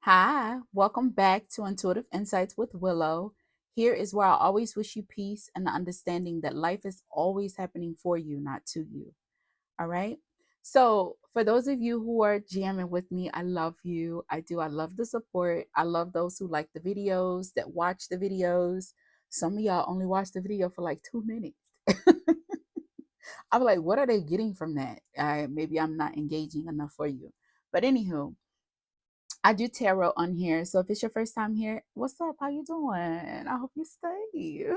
Hi, welcome back to Intuitive Insights with Willow. Here is where I always wish you peace and the understanding that life is always happening for you, not to you. All right. So, for those of you who are jamming with me, I love you. I do. I love the support. I love those who like the videos, that watch the videos. Some of y'all only watch the video for like 2 minutes. I'm like, what are they getting from that? Maybe I'm not engaging enough for you. But anywho, I do tarot on here. So if it's your first time here, what's up? How you doing? I hope you stay.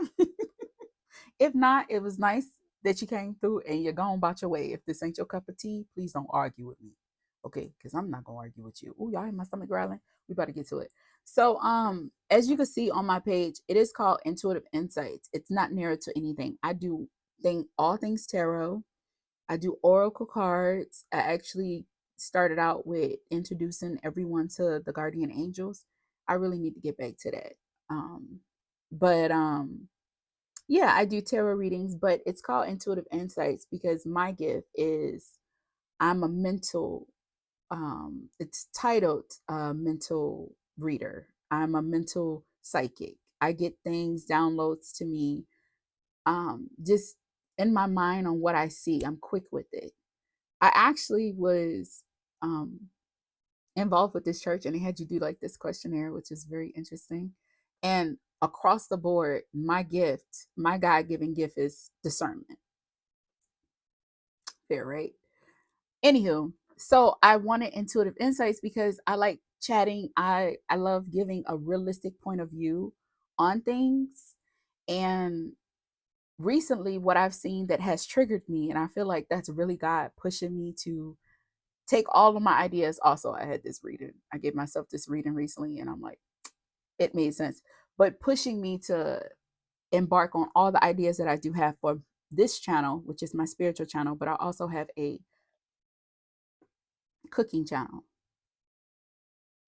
If not, it was nice that you came through and you're going about your way. If this ain't your cup of tea, please don't argue with me. Okay, because I'm not gonna argue with you. Oh, y'all hear my stomach growling? We better get to it. So as you can see on my page, it is called Intuitive Insights. It's not narrow to anything. I do all things tarot. I do oracle cards. I actually started out with introducing everyone to the guardian angels. I really need to get back to that. But yeah, I do tarot readings, but it's called Intuitive Insights because my gift is I'm a mental it's titled mental reader. I'm a mental psychic. I get things downloads to me just in my mind on what I see. I'm quick with it. I actually was um, involved with this church and they had you do like this questionnaire, which is very interesting. And across the board, my gift, my God given gift is discernment. Fair, right? Anywho, so I wanted intuitive insights because I like chatting. I love giving a realistic point of view on things. And recently, what I've seen that has triggered me, and I feel like that's really God pushing me to take all of my ideas. Also, I had this reading. I gave myself this reading recently, and I'm like, it made sense. But pushing me to embark on all the ideas that I do have for this channel, which is my spiritual channel, but I also have a cooking channel.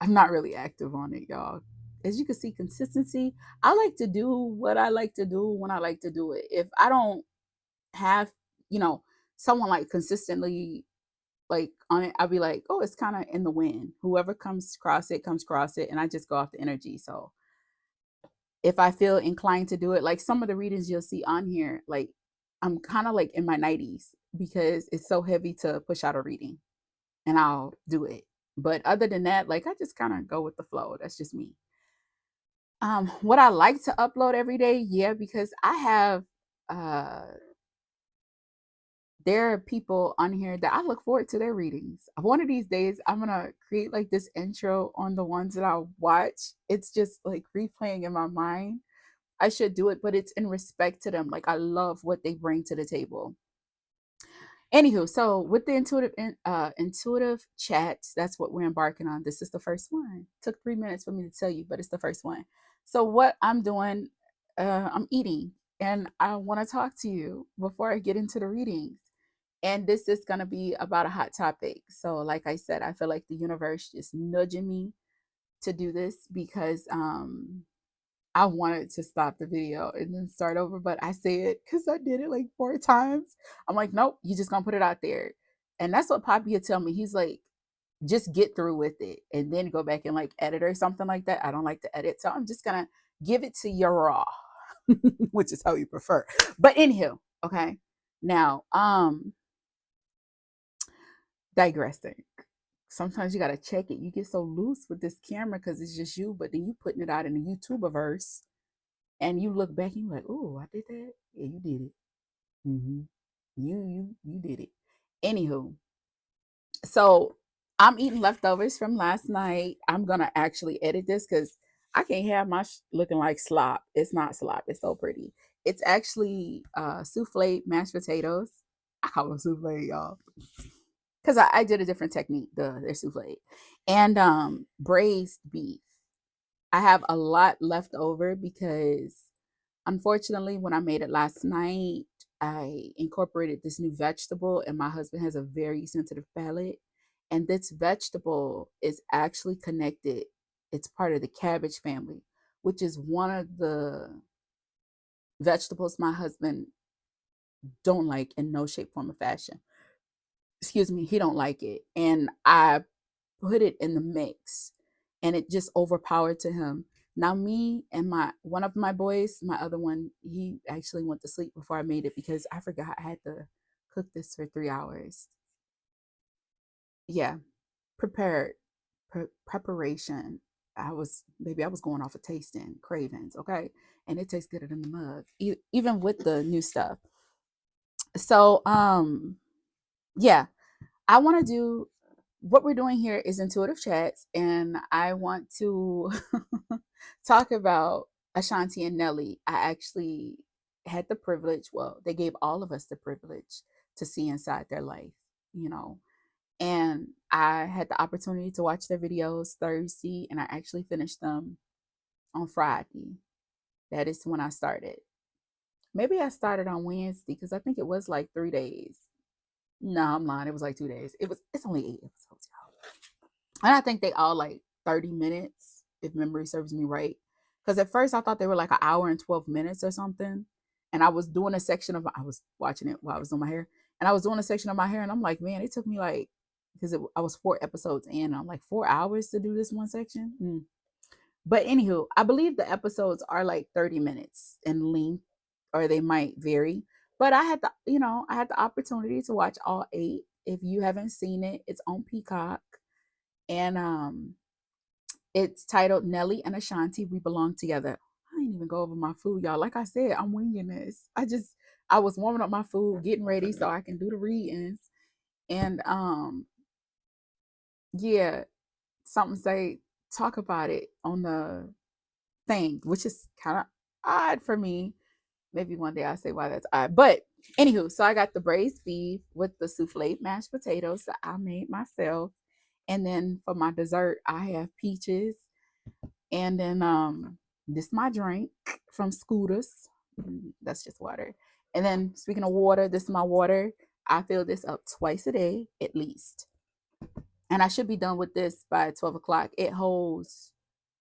I'm not really active on it, y'all. As you can see, consistency. I like to do what I like to do when I like to do it. If I don't have, you know, someone like consistently like on it, I'll be like, oh, it's kind of in the wind. Whoever comes across it, and I just go off the energy. So if I feel inclined to do it, like some of the readings you'll see on here, like I'm kind of like in my 90s because it's so heavy to push out a reading and I'll do it. But other than that, like I just kind of go with the flow. That's just me. What I like to upload every day, yeah, because I have uh there are people on here that I look forward to their readings. One of these days, I'm gonna create like this intro on the ones that I watch. It's just like replaying in my mind. I should do it, but it's in respect to them. Like I love what they bring to the table. Anywho, so with the intuitive chats, that's what we're embarking on. This is the first one. Took 3 minutes for me to tell you, but it's the first one. So what I'm doing, I'm eating, and I want to talk to you before I get into the readings. And this is gonna be about a hot topic. So, like I said, I feel like the universe just nudging me to do this because I wanted to stop the video and then start over, but I said, because I did it like 4 times. I'm like, nope, you just gonna put it out there. And that's what Poppy would tell me. He's like, just get through with it and then go back and like edit or something like that. I don't like to edit. So I'm just gonna give it to you raw, which is how you prefer. But anywho, okay. Now, digressing. Sometimes you gotta check it. You get so loose with this camera because it's just you, but then you putting it out in the YouTuberverse and you look back and you're like, oh, I did that. Yeah, you did it. Mm-hmm. You did it. Anywho, so I'm eating leftovers from last night. I'm gonna actually edit this because I can't have my looking like slop. It's not slop. It's so pretty. It's actually souffle mashed potatoes. I call them souffle, y'all, because I did a different technique. They're souffle and braised beef. I have a lot left over because unfortunately, when I made it last night, I incorporated this new vegetable, and my husband has a very sensitive palate. And this vegetable is actually connected. It's part of the cabbage family, which is one of the vegetables my husband don't like in no shape, form, or fashion. Excuse me, he don't like it. And I put it in the mix. and it just overpowered to him. Now me and my one of my boys, my other one, he actually went to sleep before I made it because I forgot I had to cook this for 3 hours. Yeah, prepared, preparation. I was going off of tasting cravings, okay, and it tastes good in the mug, even with the new stuff. So yeah, I want to do what we're doing here is intuitive chats, and I want to talk about Ashanti and Nelly. I actually had the privilege, well, they gave all of us the privilege to see inside their life, you know. And I had the opportunity to watch their videos Thursday, and I actually finished them on Friday. That is when I started. Maybe I started on Wednesday because I think it was like 3 days. No, I'm lying. It was like 2 days. It's only 8 episodes, y'all. And I think they all like 30 minutes, if memory serves me right. Because at first I thought they were like an hour and 12 minutes or something. And I was doing a section of, I was watching it while I was doing my hair. And I was doing a section of my hair. And I'm like, man, it took me like, because I was 4 episodes in. And I'm like, 4 hours to do this one section? But anywho, I believe the episodes are like 30 minutes in length, or they might vary. But I had the opportunity to watch all 8. If you haven't seen it, it's on Peacock. And it's titled Nelly and Ashanti, We Belong Together. I didn't even go over my food, y'all. Like I said, I'm winging this. I was warming up my food, getting ready so I can do the readings. And yeah, something say talk about it on the thing, which is kind of odd for me. Maybe one day I'll say why that's odd. But anywho, so I got the braised beef with the souffle mashed potatoes that I made myself. And then for my dessert, I have peaches. And then this my drink from Scooters. That's just water. And then speaking of water, this is my water. I fill this up twice a day at least. And I should be done with this by 12 o'clock. It holds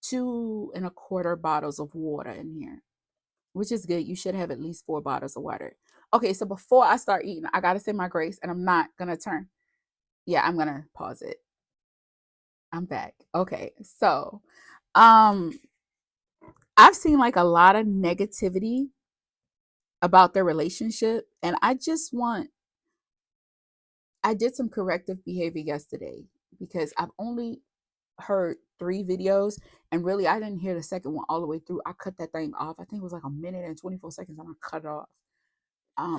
2.25 bottles of water in here, which is good. You should have at least 4 bottles of water. Okay, so before I start eating, I gotta say my grace, and I'm not gonna turn. Yeah, I'm gonna pause it. I'm back. Okay, so um I've seen like a lot of negativity about their relationship, and I did some corrective behavior yesterday because I've only heard 3 videos, and really I didn't hear the second one all the way through. I cut that thing off. I think it was like a minute and 24 seconds, and I cut it off.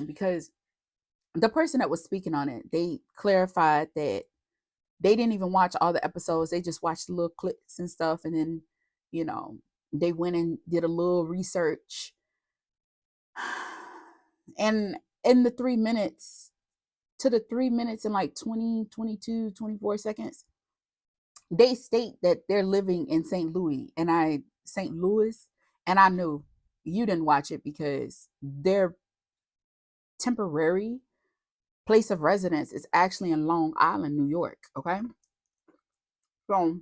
Because the person that was speaking on it, they clarified that they didn't even watch all the episodes. They just watched the little clips and stuff, and then, you know, they went and did a little research. And in the 3 minutes, to the 3 minutes and like 20, 22, 24 seconds, they state that they're living in St. Louis, and I knew you didn't watch it because their temporary place of residence is actually in Long Island, New York. Okay. So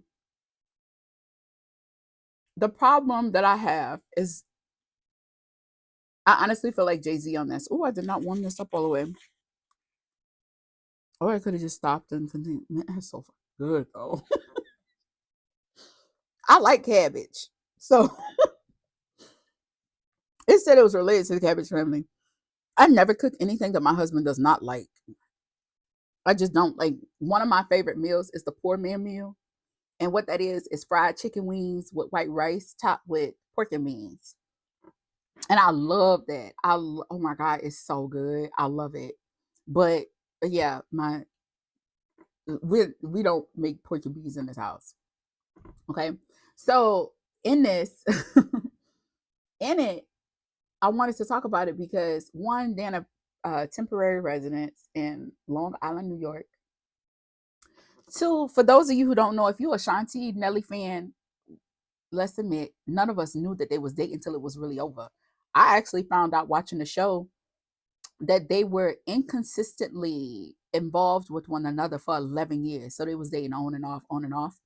the problem that I have is I honestly feel like Jay-Z on this. Oh, I did not warm this up all the way. Or I could have just stopped and continued. Man, that's so good though. I like cabbage. So it said it was related to the cabbage family. I never cook anything that my husband does not like. I just don't like. One of my favorite meals is the poor man meal. And what that is fried chicken wings with white rice topped with pork and beans. And I love that. Oh my God, it's so good. I love it. But yeah, we don't make pork and beans in this house. Okay. So in this, in it, I wanted to talk about it because one, then a temporary residence in Long Island, New York. Two, for those of you who don't know, if you're a Ashanti Nelly fan, let's admit, none of us knew that they was dating until it was really over. I actually found out watching the show that they were inconsistently involved with one another for 11 years. So they was dating on and off, on and off.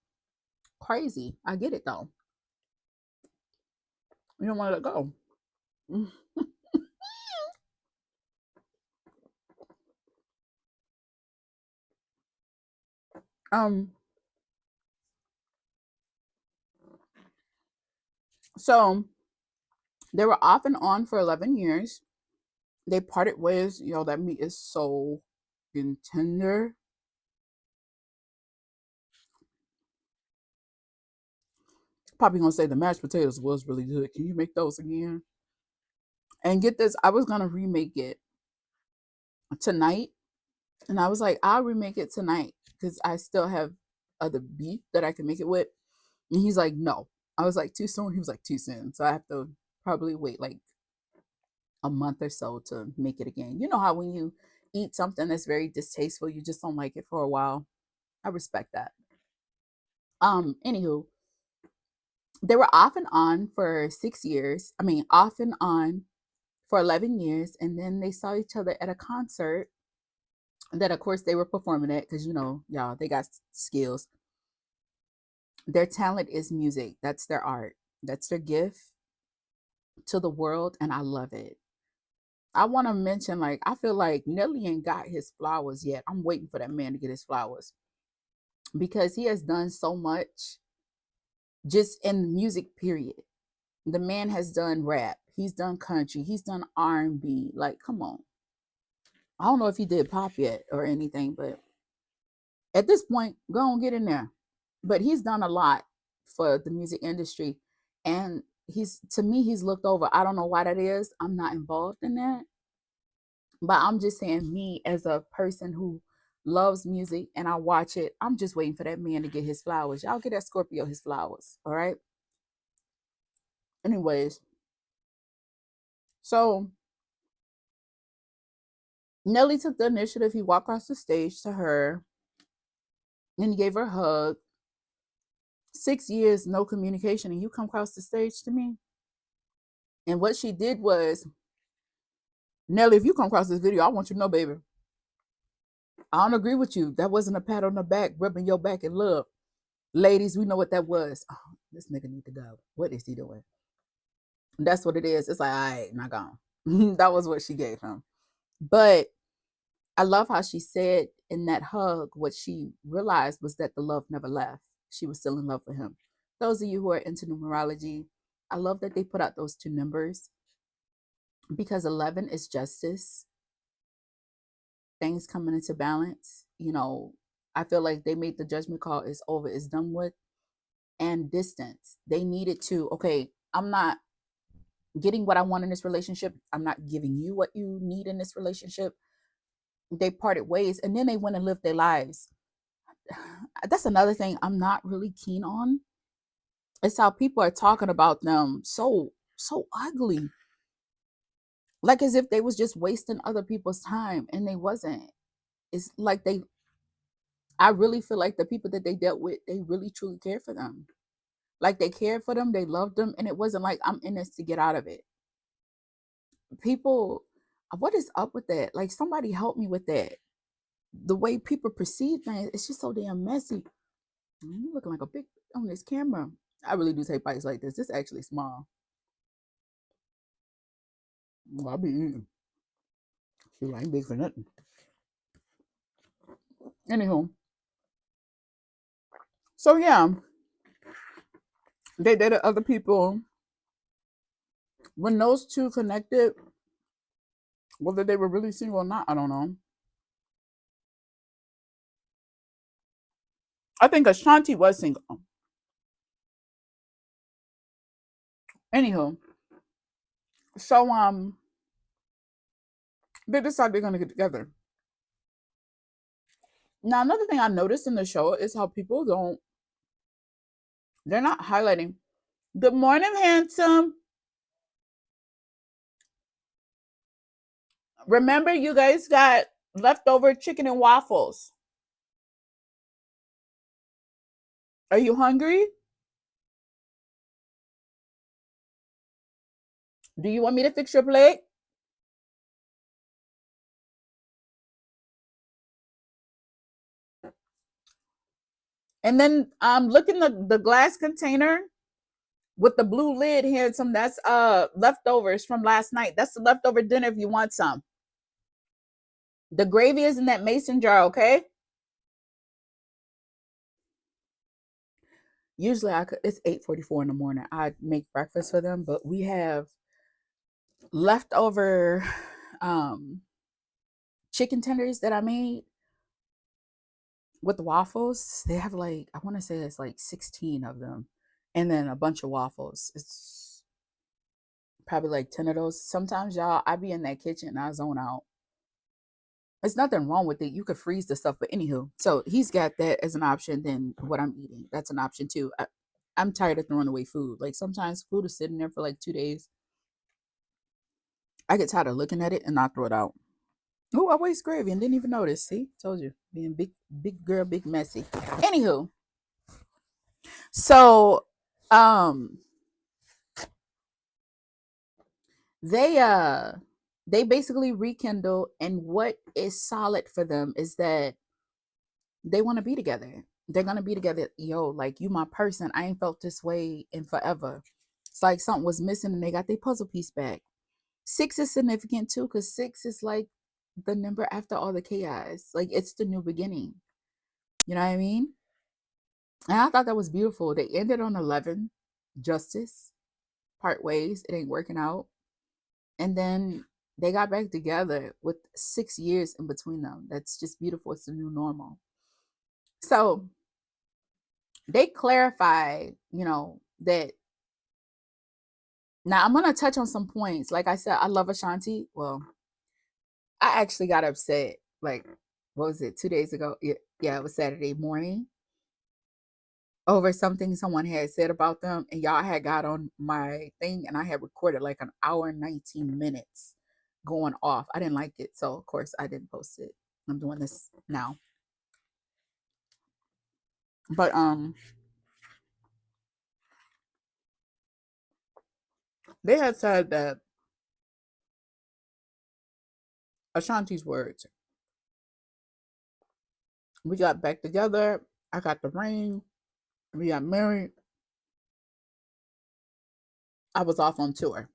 Crazy. I get it though. You don't want to let go. um, So they were off and on for 11 years. They parted ways. Yo, that meat is so tender. Probably gonna say the mashed potatoes was really good. Can you make those again? And get this, I was gonna remake it tonight, and I was like, I'll remake it tonight because I still have other beef that I can make it with. And he's like, no. I was like, too soon. He was like, too soon. So I have to probably wait like a month or so to make it again. You know how when you eat something that's very distasteful, you just don't like it for a while. I respect that. Anywho, they were off and on for 6 years. I mean, off and on for 11 years. And then they saw each other at a concert that, of course, they were performing at because, y'all, they got skills. Their talent is music. That's their art. That's their gift to the world. And I love it. I want to mention, like, I feel like Nelly ain't got his flowers yet. I'm waiting for that man to get his flowers because he has done so much just in music, period. The man has done rap. He's done country. He's done R&B. Like, come on. I don't know if he did pop yet or anything, but at this point, go and get in there. But he's done a lot for the music industry. And to me, he's looked over. I don't know why that is. I'm not involved in that. But I'm just saying, me as a person who loves music and I watch it, I'm just waiting for that man to get his flowers. Y'all get that Scorpio his flowers. All right. Anyways, so Nelly took the initiative. He walked across the stage to her and he gave her a hug. 6 years, no communication, and you come across the stage to me. And what she did was, Nelly, if you come across this video, I want you to know, baby, I don't agree with you. That wasn't a pat on the back, rubbing your back in love. Ladies, we know what that was. Oh, this nigga need to go. What is he doing? That's what it is. It's like, all right, not gone. That was what she gave him. But I love how she said in that hug, what she realized was that the love never left. She was still in love with him. Those of you who are into numerology, I love that they put out those two numbers because 11 is justice, things coming into balance. I feel like they made the judgment call. It's over, it's done with. And distance. They needed to, okay, I'm not getting what I want in this relationship. I'm not giving you what you need in this relationship. They parted ways and then they went and lived their lives. That's another thing I'm not really keen on. It's how people are talking about them so ugly, like as if they was just wasting other people's time, and they wasn't. It's like I really feel like the people that they dealt with, they really truly cared for them. Like they cared for them, they loved them, and it wasn't like I'm in this to get out of it. People, what is up with that? Like somebody help me with that. The way people perceive things, it's just so damn messy. You looking like a big on this camera. I really do take bites like this. This is actually small. Well, I'll be eating. Shoot, I ain't big for nothing. Anywho, so yeah, they dated other people. When those two connected, whether they were really single or not, I don't know. I think Ashanti was single. Anywho, so they decided they're gonna get together. Now, another thing I noticed in the show is how people they're not highlighting. Good morning, handsome. Remember, you guys got leftover chicken and waffles. Are you hungry? Do you want me to fix your plate? And then look in the glass container with the blue lid here. That's leftovers from last night. That's the leftover dinner if you want some. The gravy is in that mason jar, okay? Usually it's 8:44 in the morning. I make breakfast for them, but we have leftover um chicken tenders that I made with the waffles. They have like, I want to say it's like 16 of them, and then a bunch of waffles. It's probably like 10 of those. Sometimes, y'all, I be in that kitchen and I zone out. There's nothing wrong with it. You could freeze the stuff, but anywho, so he's got that as an option. Then what I'm eating, that's an option too. I'm tired of throwing away food. Like sometimes food is sitting there for like 2 days. I get tired of looking at it and not throw it out. Oh, I waste gravy and didn't even notice. See, told you, being big girl, big messy. Anywho, so um, they uh, they basically rekindle, and what is solid for them is that they want to be together. They're gonna be together. Yo, like you, my person. I ain't felt this way in forever. It's like something was missing, and they got their puzzle piece back. Six is significant too, because six is like the number after all the chaos. Like it's the new beginning. You know what I mean? And I thought that was beautiful. They ended on 11, justice, part ways. It ain't working out. And then they got back together with 6 years in between them. That's just beautiful. It's the new normal. So they clarified, that now I'm going to touch on some points. Like I said, I love Ashanti. Well, I actually got upset. Like, what was it, 2 days ago? Yeah, it was Saturday morning over something someone had said about them, and y'all had got on my thing, and I had recorded like an hour and 19 minutes going off. I didn't like it, so of course I didn't post it. I'm doing this now. But they had said that Ashanti's words, we got back together, I got the ring, we got married, I was off on tour,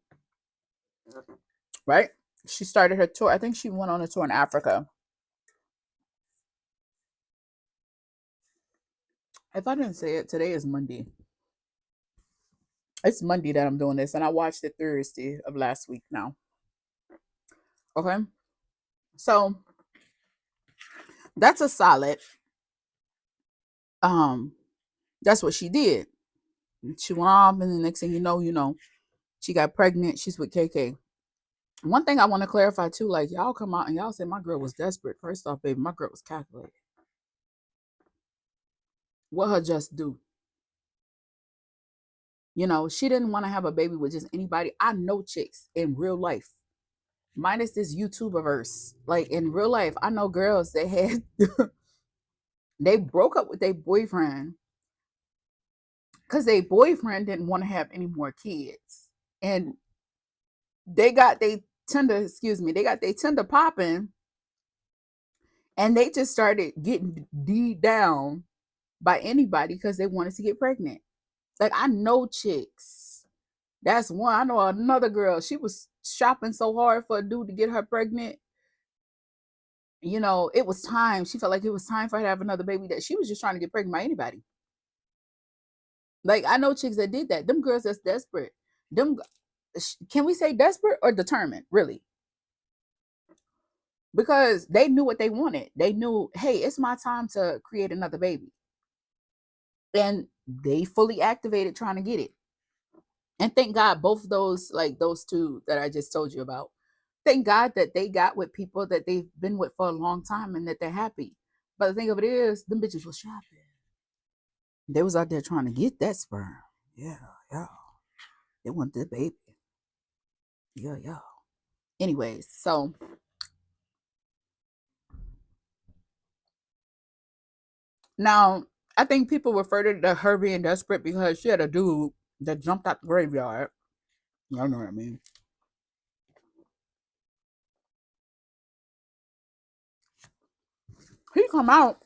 right? She started her tour. I think she went on a tour in Africa. If I didn't say it, today is Monday. It's Monday that I'm doing this, and I watched it Thursday of last week now. Okay. So that's a solid. Um, that's what she did. She went off, and the next thing she got pregnant. She's with KK. One thing I want to clarify too, like y'all come out and y'all say my girl was desperate. First off, baby, my girl was calculated. What her just do? She didn't want to have a baby with just anybody. I know chicks in real life, minus this YouTuber verse. Like in real life, I know girls that had they broke up with their boyfriend because their boyfriend didn't want to have any more kids, and they got they they got their tender popping, and they just started getting d down by anybody because they wanted to get pregnant. Like I know chicks. That's one. I know another girl. She was shopping so hard for a dude to get her pregnant. It was time. She felt like it was time for her to have another baby, that she was just trying to get pregnant by anybody. Like I know chicks that did that. Them girls that's desperate. Them, can we say desperate or determined? Really? Because they knew what they wanted. They knew, hey, it's my time to create another baby, and they fully activated trying to get it. And thank God, both of those, like those two that I just told you about, thank God that they got with people that they've been with for a long time and that they're happy. But the thing of it is, them bitches was shopping. They was out there trying to get that sperm. Yeah, yeah. They want the baby. Yeah, yeah. Anyways, so now I think people refer to her being desperate because she had a dude that jumped out the graveyard. Y'all know what I mean. He come out,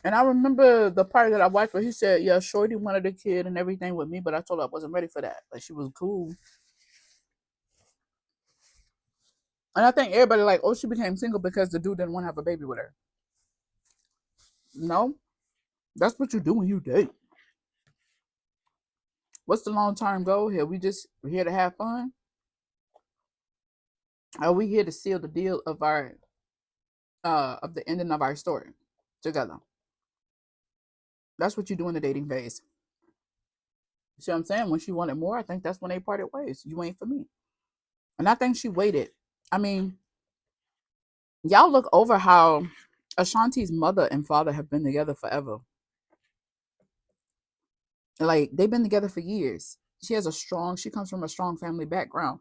and I remember the part that I watched where he said, "Yeah, Shorty wanted a kid and everything with me, but I told her I wasn't ready for that. Like she was cool." And I think everybody like, oh, she became single because the dude didn't want to have a baby with her. No, That's what you do when you date. What's the long term goal here? We're here to have fun? Are we here to seal the deal of our of the ending of our story together? That's what you do in the dating phase. See what I'm saying? When she wanted more, I think that's when they parted ways. You ain't for me. And I think she waited. I mean, y'all look over how Ashanti's mother and father have been together forever. Like they've been together for years. She comes from a strong family background,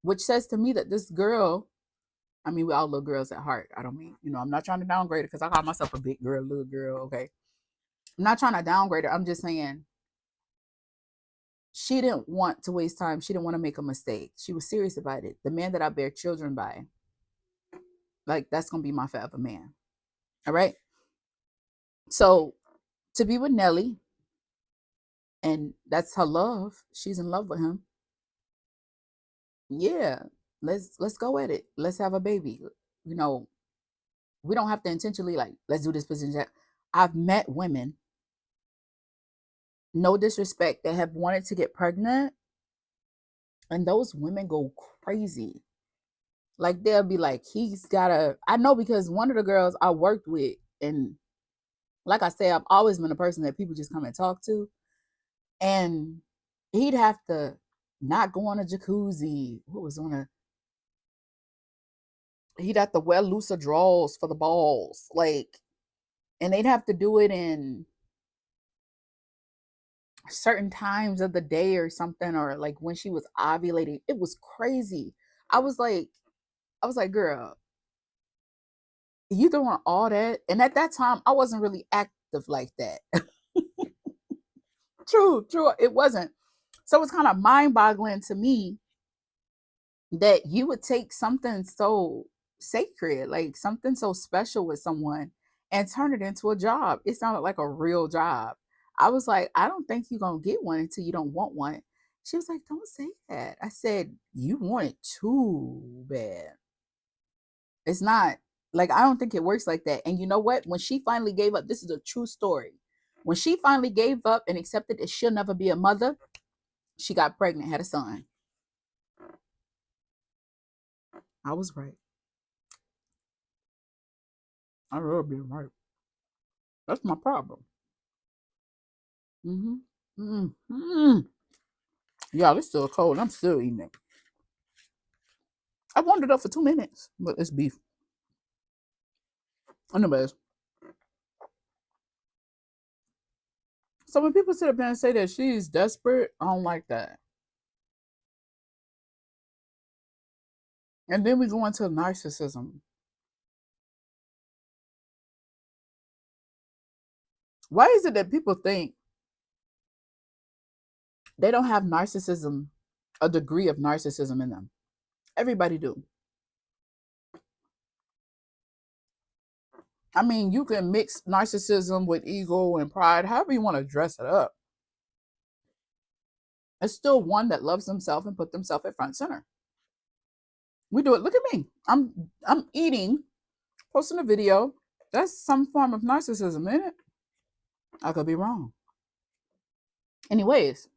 which says to me that this girl, I mean, we all little girls at heart. I don't mean, I'm not trying to downgrade it because I call myself a big girl, little girl. Okay. I'm not trying to downgrade her. I'm just saying she didn't want to waste time. She didn't want to make a mistake. She was serious about it. The man that I bear children by, like, that's going to be my forever man. All right. So to be with Nelly, and that's her love. She's in love with him. Yeah. Let's go at it. Let's have a baby. You know, we don't have to intentionally like, let's do this position. I've met women, no disrespect, that have wanted to get pregnant, and those women go crazy. Like they'll be like, he's gotta. I know because one of the girls I worked with, and like I say, I've always been a person that people just come and talk to, and he'd have to not go on a jacuzzi. What was on a? He'd have to wear looser drawers for the balls, like, and they'd have to do it in certain times of the day or something, or like when she was ovulating. It was crazy. I was like, girl, you doing all that? And at that time, I wasn't really active like that. True, it wasn't. So it's kind of mind boggling to me that you would take something so sacred, like something so special with someone, and turn it into a job. It sounded like a real job. I was like, I don't think you're going to get one until you don't want one. She was like, don't say that. I said, you want it too bad. It's not like, I don't think it works like that. And you know what? When she finally gave up, this is a true story. When she finally gave up and accepted that she'll never be a mother, she got pregnant, had a son. I was right. I really been right. That's my problem. Mm-hmm. Mm-hmm. Yeah, it's still cold. I'm still eating it. I warmed it up for 2 minutes, but it's beef. Anyways, so when people sit up there and say that she's desperate, I don't like that. And then we go into narcissism. Why is it that people think they don't have narcissism, a degree of narcissism in them? Everybody do. I mean, you can mix narcissism with ego and pride, however you want to dress it up. It's still one that loves themselves and put themselves at front center. We do it. Look at me. I'm eating, posting a video. That's some form of narcissism, isn't it? I could be wrong. Anyways,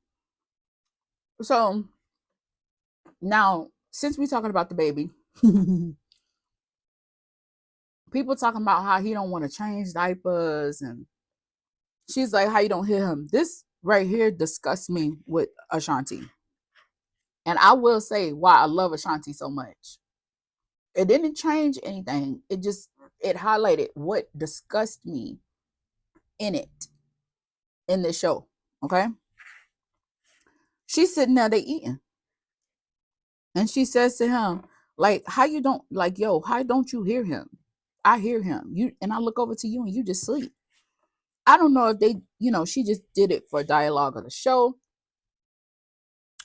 so now since we're talking about the baby, people talking about how he don't want to change diapers, and she's like, how you don't hear him? This right here disgusts me with Ashanti. And I will say why I love Ashanti so much. It didn't change anything. It highlighted what disgusts me in it, in this show. Okay. She's sitting there, they eating. And she says to him, like, how you don't like, yo, how don't you hear him? I hear him. You and I look over to you and you just sleep. I don't know if she just did it for dialogue of the show.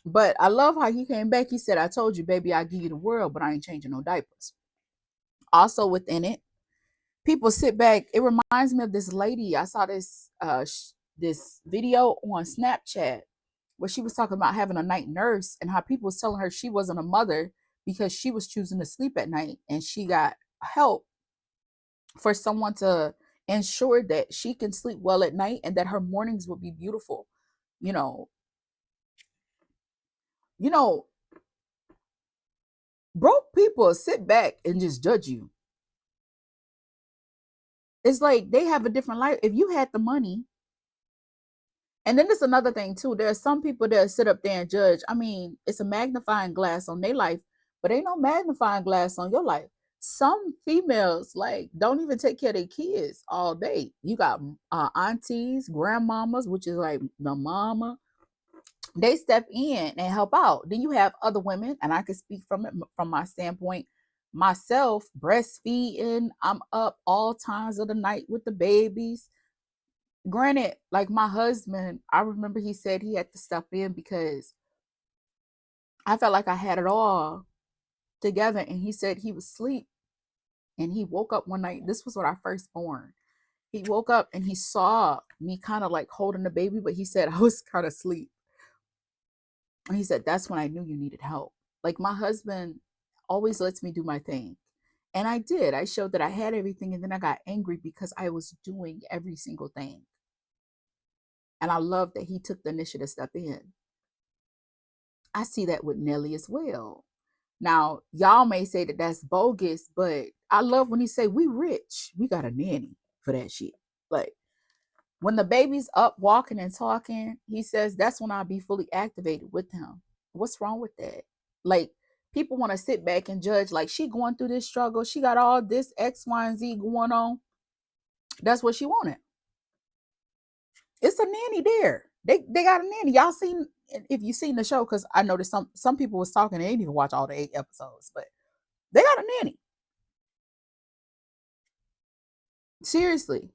But I love how he came back. He said, I told you, baby, I give you the world, but I ain't changing no diapers. Also within it, people sit back. It reminds me of this lady. I saw this video on Snapchat where she was talking about having a night nurse and how people was telling her she wasn't a mother because she was choosing to sleep at night, and she got help for someone to ensure that she can sleep well at night and that her mornings will be beautiful. You know, you know, broke people sit back and just judge you. It's like they have a different life. If you had the money, and then there's another thing too. There are some people that sit up there and judge. I mean, it's a magnifying glass on their life, but ain't no magnifying glass on your life. Some females like don't even take care of their kids all day. You got aunties, grandmamas, which is like the mama. They step in and help out. Then you have other women, and I can speak from it from my standpoint. Myself, breastfeeding, I'm up all times of the night with the babies. Granted, like my husband, I remember he said he had to step in because I felt like I had it all together. And he said he was asleep and he woke up one night. This was when I first born. He woke up and he saw me kind of like holding the baby, but he said I was kind of asleep. And he said, that's when I knew you needed help. Like my husband always lets me do my thing. And I did. I showed that I had everything. And then I got angry because I was doing every single thing. And I love that he took the initiative to step in. I see that with Nelly as well. Now, y'all may say that that's bogus, but I love when he say we rich. We got a nanny for that shit. Like when the baby's up walking and talking, he says that's when I'll be fully activated with him. What's wrong with that? Like people want to sit back and judge like she going through this struggle. She got all this X, Y, and Z going on. That's what she wanted. It's a nanny there. They got a nanny. Y'all seen if you seen the show, because I noticed some people was talking, they didn't even watch all the 8 episodes, but they got a nanny. Seriously.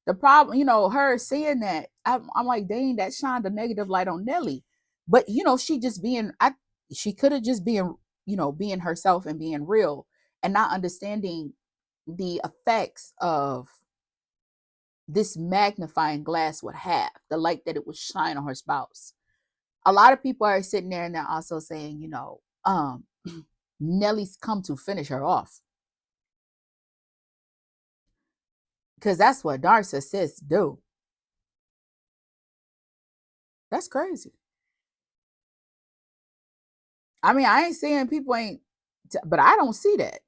The problem, her saying that, I'm like, dang, that shined a negative light on Nelly. But she just she could have just been, being herself and being real and not understanding the effects of this magnifying glass would have, the light that it would shine on her spouse. A lot of people are sitting there and they're also saying, Nelly's come to finish her off. Because that's what narcissists do. That's crazy. I mean, I ain't saying people ain't, but I don't see that.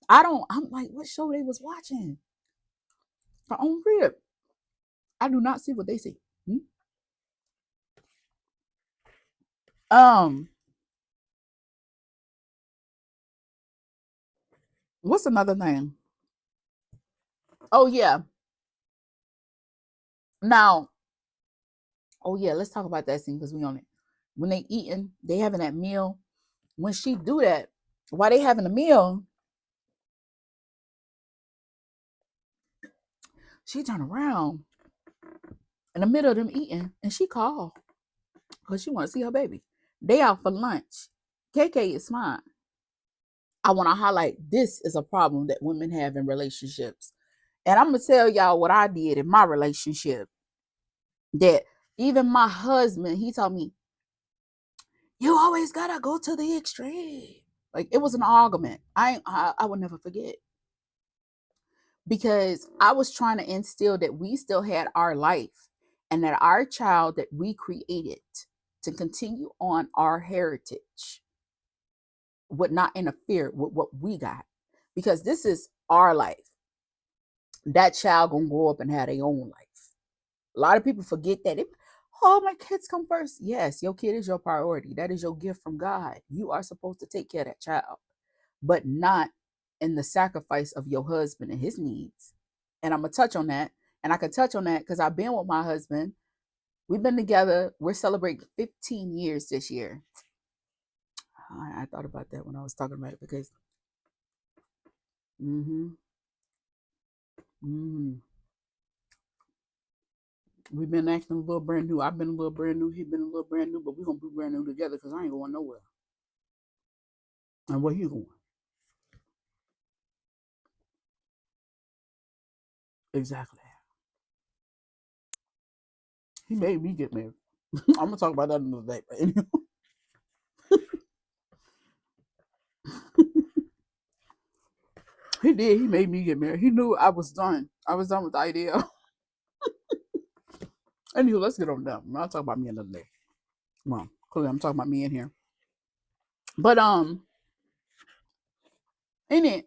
I'm like, what show they was watching? For on rib. I do not see what they see. Hmm? Um, what's another thing? Oh yeah. Now, oh yeah, let's talk about that scene because we on it. When they eating, they having that meal. When she do that, while they having a meal, she turn around in the middle of them eating and she called because she want to see her baby. They out for lunch. KK is fine. I want to highlight this is a problem that women have in relationships. And I'm going to tell y'all what I did in my relationship. That even my husband, he told me, you always got to go to the extreme. Like it was an argument. I will never forget. Because I was trying to instill that we still had our life and that our child that we created to continue on our heritage would not interfere with what we got. Because this is our life. That child gonna grow up and have their own life. A lot of people forget that. Oh, my kids come first. Yes, your kid is your priority. That is your gift from God. You are supposed to take care of that child, but not in the sacrifice of your husband and his needs. And I'm gonna touch on that. And I can touch on that because I've been with my husband. We've been together. We're celebrating 15 years this year. I thought about that when I was talking about it because mm-hmm, mm-hmm. We've been acting a little brand new. I've been a little brand new. He's been a little brand new, but we're gonna be brand new together because I ain't going nowhere. And where you going? Exactly. He made me get married. I'm gonna talk about that another day. But anyway. He did. He made me get married. He knew I was done. I was done with the idea. Anywho, let's get on down. I'll talk about me another day. Well, clearly I'm talking about me in here. But in it,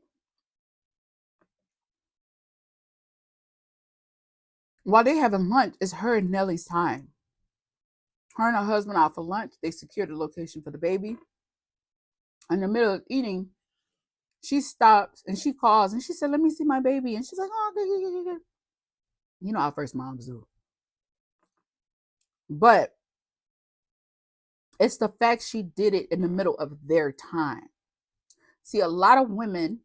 while they having lunch, it's her and Nelly's time. Her and her husband out for lunch. They secured the location for the baby. In the middle of eating, she stops and she calls and she said, "Let me see my baby." And she's like, "Oh, good, good, good, good." You know how first moms do. But it's the fact she did it in the middle of their time. See, a lot of women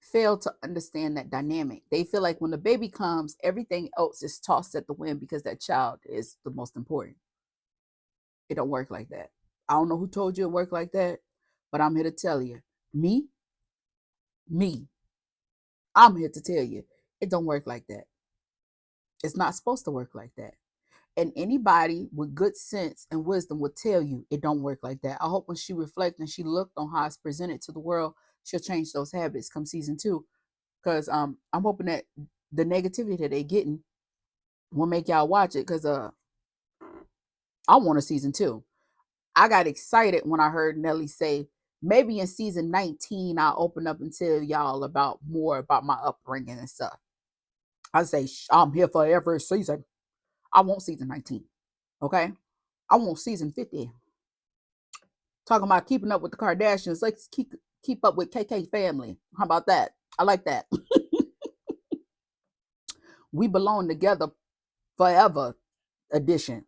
fail to understand that dynamic. They feel like when the baby comes, everything else is tossed at the wind because that child is the most important. It don't work like that. I don't know who told you it worked like that, but I'm here to tell you. Me, me, I'm here to tell you. It don't work like that. It's not supposed to work like that. And anybody with good sense and wisdom will tell you it don't work like that. I hope when she reflects and she looked on how it's presented to the world, she'll change those habits come season 2. Because I'm hoping that the negativity that they're getting will make y'all watch it. Because I want a season 2. I got excited when I heard Nelly say, maybe in season 19, I'll open up and tell y'all about more about my upbringing and stuff. I say, I'm here for every season. I want season 19. Okay? I want season 50. Talking about keeping up with the Kardashians. Let's keep up with KK family. How about that? I like that. We belong together forever edition.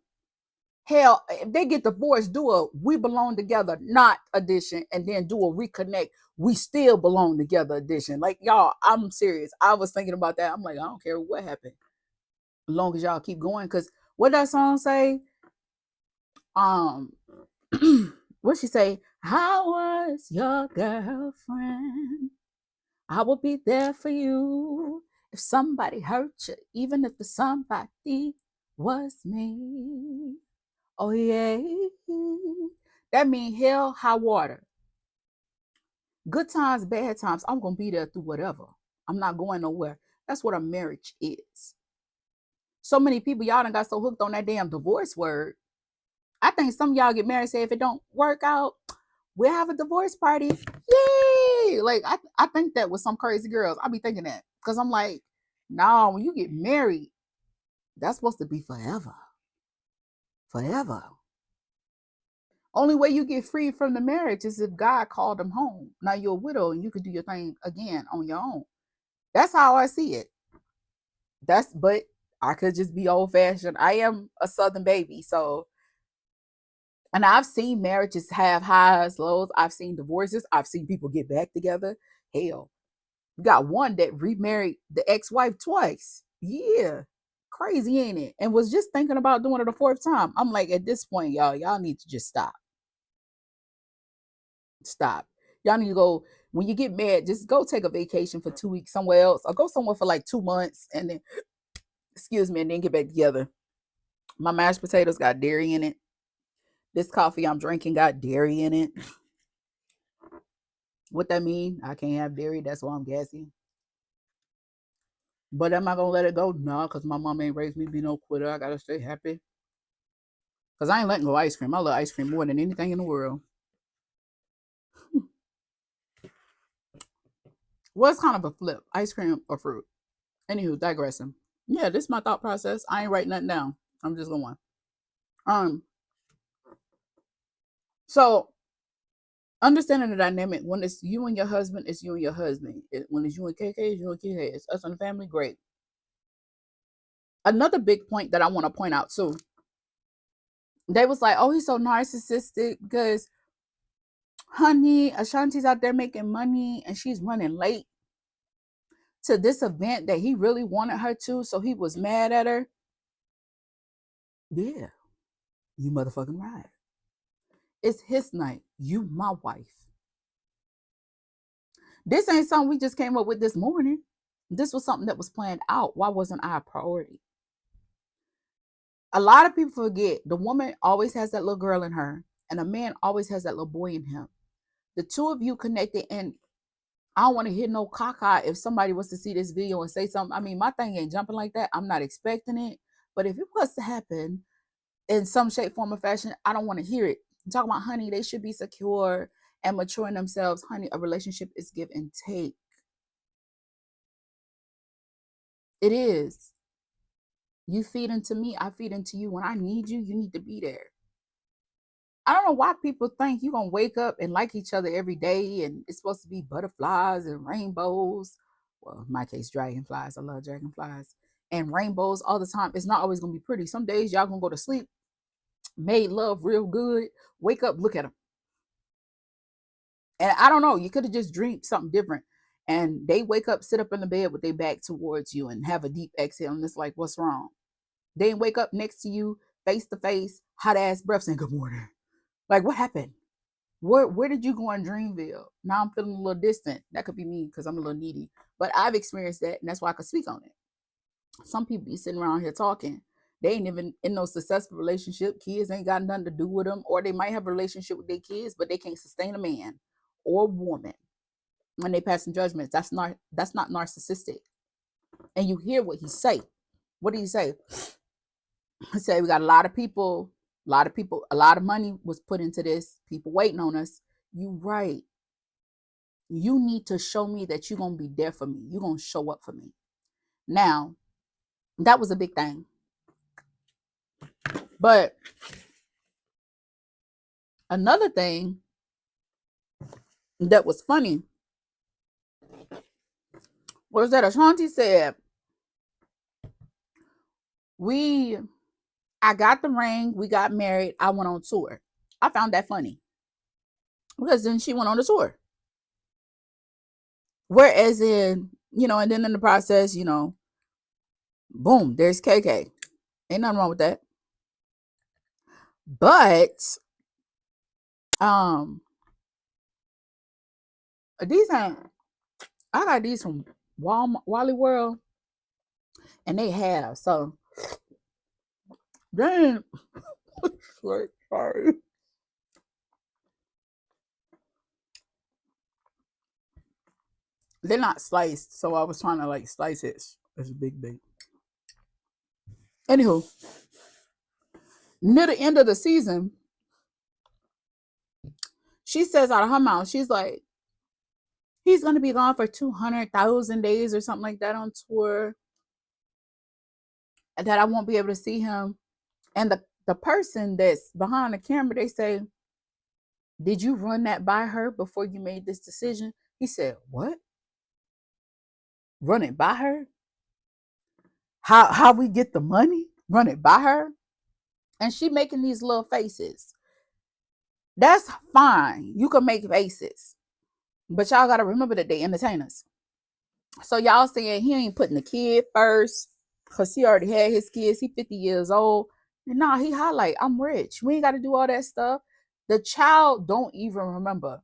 Hell, if they get divorced, do a we belong together not edition, and then do a reconnect. We still belong together edition. Like y'all, I'm serious. I was thinking about that. I'm like, I don't care what happened, as long as y'all keep going. Cause what that song say? Um, what she say? How was your girlfriend? I will be there for you if somebody hurt you, even if the somebody was me. Oh yeah. That means hell, high water. Good times, bad times. I'm gonna be there through whatever. I'm not going nowhere. That's what a marriage is. So many people, y'all done got so hooked on that damn divorce word. I think some of y'all get married, say if it don't work out, we'll have a divorce party. Yay! Like I think that with some crazy girls. I be thinking that. Because I'm like, no, when you get married, that's supposed to be forever. Forever. Only way you get free from the marriage is if God called them home. Now you're a widow and you could do your thing again on your own. That's how I see it. But I could just be old fashioned. I am a Southern baby, so and I've seen marriages have highs, lows. I've seen divorces. I've seen people get back together. Hell, you got one that remarried the ex-wife twice. Yeah, crazy, ain't it? And was just thinking about doing it a fourth time. I'm like, at this point, y'all need to just stop. Stop. Y'all need to go when you get mad. Just go take a vacation for 2 weeks somewhere else, or go somewhere for like 2 months, and then excuse me, and then get back together. My mashed potatoes got dairy in it. This coffee I'm drinking got dairy in it. What that mean? I can't have dairy. That's why I'm gassy. But am I gonna let it go? No, because my mom ain't raised me to be no quitter. I gotta stay happy. Because I ain't letting go ice cream. I love ice cream more than anything in the world. What's kind of a flip? Ice cream or fruit? Anywho, digressing. Yeah, this is my thought process. I ain't writing nothing down. I'm just going. Um, so understanding the dynamic when it's you and your husband, it's you and your husband. When it's you and KK, it's you and KK. It's us and the family, great. Another big point that I want to point out too. They was like, oh, he's so narcissistic because honey, Ashanti's out there making money and she's running late to this event that he really wanted her to, so he was mad at her. Yeah, you motherfucking right. It's his night. You my wife. This ain't something we just came up with this morning. This was something that was planned out. Why wasn't I a priority? A lot of people forget the woman always has that little girl in her, and a man always has that little boy in him. The two of you connected, and I don't want to hear no caca if somebody was to see this video and say something. I mean, my thing ain't jumping like that. I'm not expecting it. But if it was to happen in some shape, form, or fashion, I don't want to hear it. I'm talking about, honey, they should be secure and mature in themselves. Honey, a relationship is give and take. It is. You feed into me, I feed into you. When I need you, you need to be there. I don't know why people think you're gonna wake up and like each other every day and it's supposed to be butterflies and rainbows. Well, in my case, dragonflies. I love dragonflies. And rainbows all the time. It's not always gonna be pretty. Some days y'all gonna go to sleep, made love real good, wake up, look at them. And I don't know, you could have just dreamed something different. And they wake up, sit up in the bed with their back towards you and have a deep exhale. And it's like, what's wrong? They wake up next to you, face to face, hot ass breath saying, good morning. Like, what happened? Where did you go in Dreamville? Now I'm feeling a little distant. That could be me because I'm a little needy. But I've experienced that, and that's why I could speak on it. Some people be sitting around here talking. They ain't even in no successful relationship. Kids ain't got nothing to do with them. Or they might have a relationship with their kids, but they can't sustain a man or a woman when they passing judgments. That's not narcissistic. And you hear what he say. What did he say? He said we got a lot of people, a lot of money was put into this. People waiting on us. You right. You need to show me that you're going to be there for me. You're going to show up for me. Now, that was a big thing. But another thing that was funny was that Ashanti said, I got the ring, we got married, I went on tour. I found that funny. Because then she went on the tour. Whereas and then in the process, boom, there's KK. Ain't nothing wrong with that. But these ain't, I got these from Wally World, and they have, so then sorry. They're not sliced, so I was trying to like slice it. It's a big. Anywho, near the end of the season, she says out of her mouth, she's like, he's gonna be gone for 200,000 days or something like that on tour. That I won't be able to see him. And the person that's behind the camera, they say, did you run that by her before you made this decision? He said, what? Run it by her? How we get the money? Run it by her? And she making these little faces. That's fine. You can make faces. But y'all got to remember that they entertainers. So y'all saying he ain't putting the kid first because he already had his kids. He 50 years old. And nah, he highlight, I'm rich. We ain't got to do all that stuff. The child don't even remember.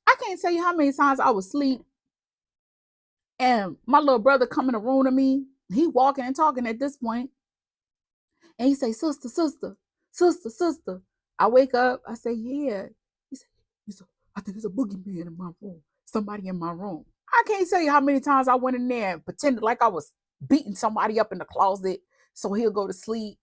I can't tell you how many times I was asleep and my little brother come in the room to me. He walking and talking at this point. And he say, sister, sister, sister, sister. I wake up. I say, yeah. He said, I think there's a boogeyman in my room. Somebody in my room. I can't tell you how many times I went in there and pretended like I was beating somebody up in the closet so he'll go to sleep.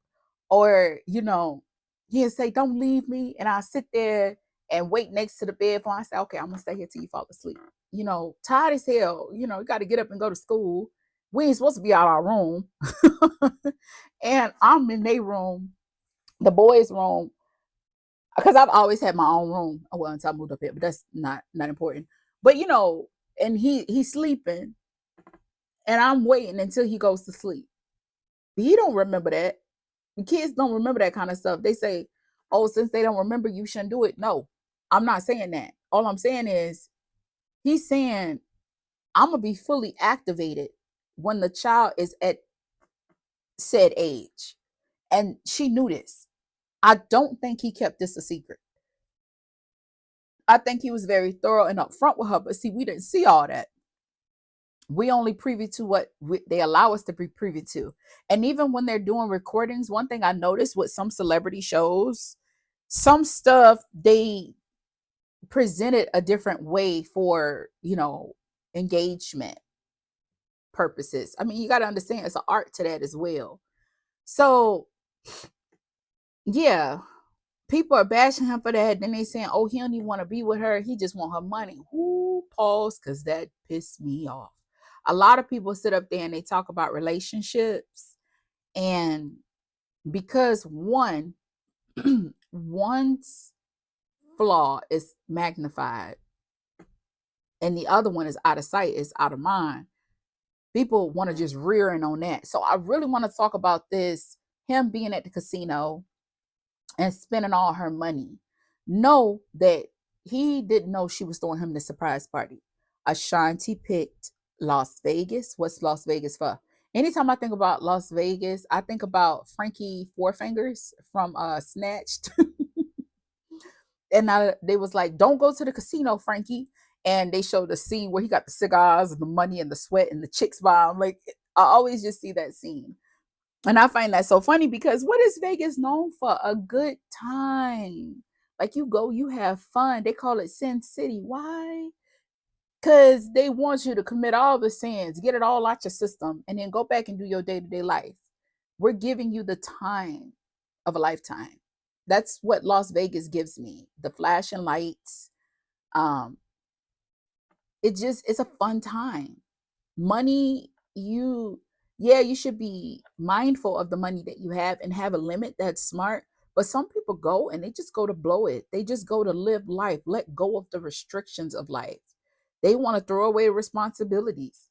Or, he'll say, don't leave me. And I'll sit there and wait next to the bed for him. I say, okay, I'm going to stay here till you fall asleep. Tired as hell. You got to get up and go to school. We ain't supposed to be out of our room. And I'm in their room, the boys' room, because I've always had my own room. Well, until I moved up here, but that's not important. But and he's sleeping, and I'm waiting until he goes to sleep. He don't remember that. The kids don't remember that kind of stuff. They say, "Oh, since they don't remember, you shouldn't do it." No, I'm not saying that. All I'm saying is, he's saying, "I'm gonna be fully activated when the child is at said age," and she knew this. I don't think he kept this a secret. I think he was very thorough and upfront with her. But see, we didn't see all that. We only privy to what they allow us to be privy to. And even when they're doing recordings, one thing I noticed with some celebrity shows, some stuff they presented a different way for, engagement purposes. I mean, you got to understand it's an art to that as well. So, yeah, people are bashing him for that. Then they saying, "Oh, he don't even want to be with her. He just want her money." Who pause? Because that pissed me off. A lot of people sit up there and they talk about relationships, and because one's flaw is magnified, and the other one is out of sight, is out of mind. People want to just rear in on that. So I really want to talk about this, him being at the casino and spending all her money. Know that he didn't know she was throwing him the surprise party. Ashanti picked Las Vegas. What's Las Vegas for? Anytime I think about Las Vegas, I think about Frankie Four Fingers from Snatched. And they was like, "Don't go to the casino, Frankie." And they showed the scene where he got the cigars and the money and the sweat and the chicks bomb. Like, I always just see that scene. And I find that so funny because what is Vegas known for? A good time. Like, you go, you have fun. They call it Sin City. Why? Because they want you to commit all the sins, get it all out your system, and then go back and do your day-to-day life. We're giving you the time of a lifetime. That's what Las Vegas gives me. The flashing lights. Um, it's a fun time. Money, you should be mindful of the money that you have and have a limit. That's smart. But some people go and they just go to blow it. They just go to live life, let go of the restrictions of life. They want to throw away responsibilities.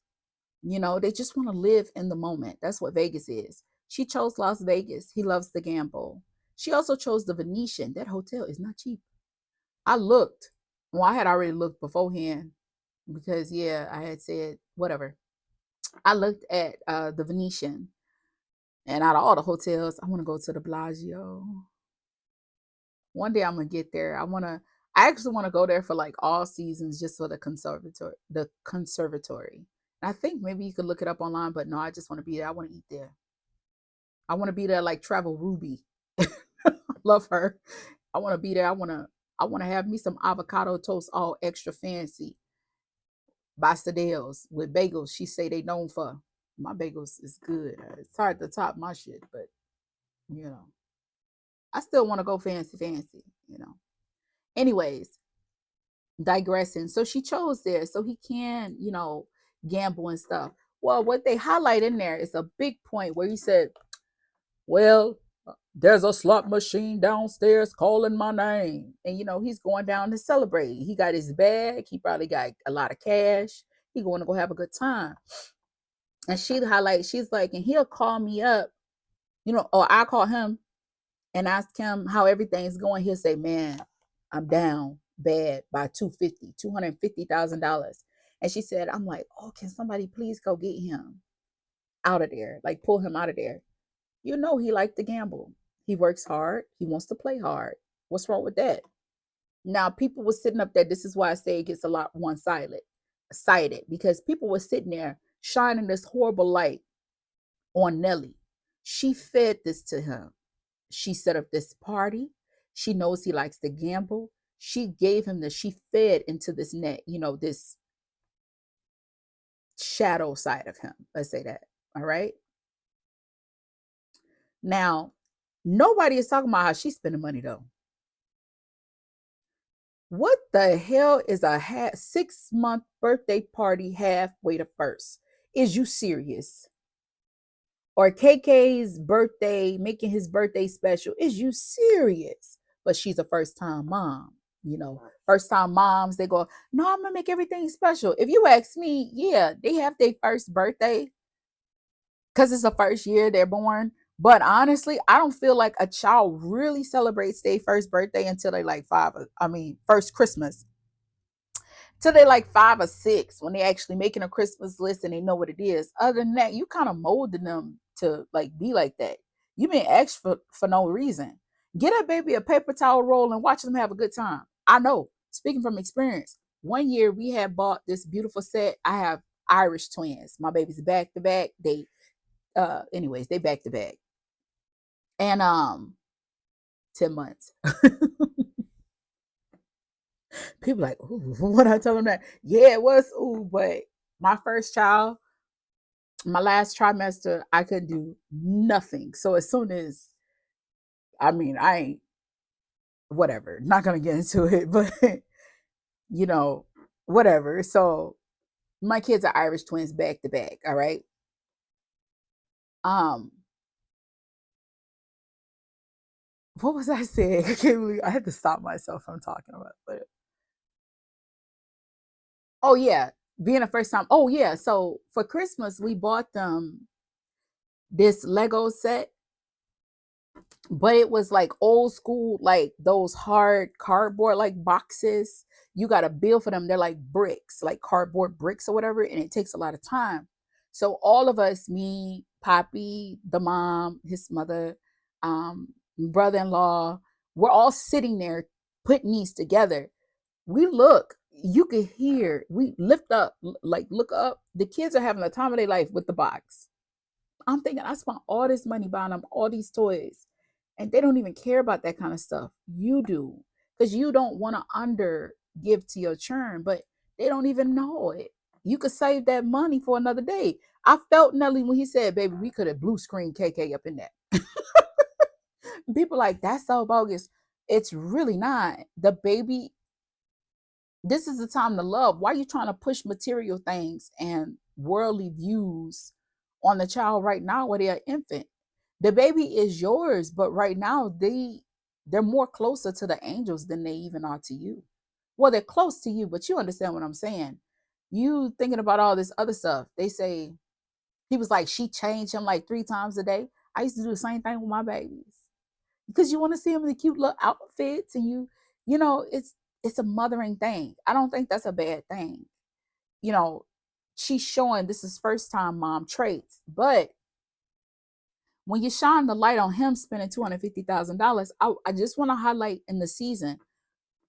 They just want to live in the moment. That's what Vegas is. She chose Las Vegas. He loves the gamble. She also chose the Venetian. That hotel is not cheap. I looked. Well, I had already looked beforehand because, yeah, I had said whatever. I looked at the Venetian, and out of all the hotels, I want to go to the Bellagio. One day I'm gonna get there. I actually want to go there for like all seasons, just for the conservatory. The conservatory. And I think maybe you could look it up online, but no, I just want to be there. I want to eat there. I want to be there like Travel Ruby. Love her. I want to be there. I want to have me some avocado toast, all extra fancy, by Sedale's with bagels. She say they known for. My bagels is good. It's hard to top my shit, but you know, I still want to go fancy. Anyways, digressing. So she chose there so he can, gamble and stuff. Well, what they highlight in there is a big point where he said, "Well, there's a slot machine downstairs calling my name." And he's going down to celebrate. He got his bag. He probably got a lot of cash. He going to go have a good time. And she's like, and he'll call me up, or I call him and ask him how everything's going. He'll say, "Man, I'm down bad by $250,000." And she said, I'm like, "Oh, can somebody please go get him out of there? Like, pull him out of there." He liked to gamble. He works hard. He wants to play hard. What's wrong with that? Now, people were sitting up there. This is why I say it gets a lot one-sided, because people were sitting there shining this horrible light on Nelly. She fed this to him. She set up this party. She knows he likes to gamble. She gave him she fed into this net, this shadow side of him. Let's say that. All right. Now, nobody is talking about how she's spending money though. What the hell is a 6-month birthday party halfway to first? Is you serious? Or KK's birthday, making his birthday special. Is you serious? But she's a first-time mom. First-time moms, they go, "No, I'm gonna make everything special." If you ask me, yeah, they have their first birthday because it's the first year they're born. But honestly, I don't feel like a child really celebrates their first birthday until they like first Christmas till they like 5 or 6, when they actually making a Christmas list and they know what it is. Other than that, you kind of molding them to like be like that. You been asked for no reason. Get a baby a paper towel roll and watch them have a good time. I know. Speaking from experience, one year we had bought this beautiful set. I have Irish twins. My baby's back to back. They back to back. And 10 months. People like, ooh, when I tell them that, yeah, it was ooh, but my first child, my last trimester, I couldn't do nothing. So as soon as, I mean, I ain't whatever, not gonna get into it, but you know, whatever. So my kids are Irish twins back to back. All right. Um, what was I saying? I can't believe I had to stop myself from talking about it. But oh yeah, being a first time. Oh yeah. So for Christmas, we bought them this Lego set, but it was like old school, like those hard cardboard like boxes. You got to build for them. They're like bricks, like cardboard bricks or whatever, and it takes a lot of time. So all of us, me, Poppy, the mom, his mother, brother-in-law, we're all sitting there putting these together. We look, you could hear, we lift up, like look up. The kids are having the time of their life with the box. I'm thinking I spent all this money buying them all these toys, and they don't even care about that kind of stuff. You do, because you don't want to under give to your churn, but they don't even know it. You could save that money for another day. I felt Nelly when he said, "Baby, we could have blue screen KK up in that." People like that's so bogus. It's really not. The baby, this is the time to love. Why are you trying to push material things and worldly views on the child right now where they're an infant? The baby is yours, but right now they're more closer to the angels than they even are to you. Well, they're close to you, but you understand what I'm saying. You thinking about all this other stuff. They say he was like she changed him like 3 times a day. I used to do the same thing with my babies because you want to see them in the cute little outfits, and you know, it's a mothering thing. I don't think that's a bad thing. You know, she's showing this is first time mom traits, but when you shine the light on him spending $250,000, I just want to highlight in the season,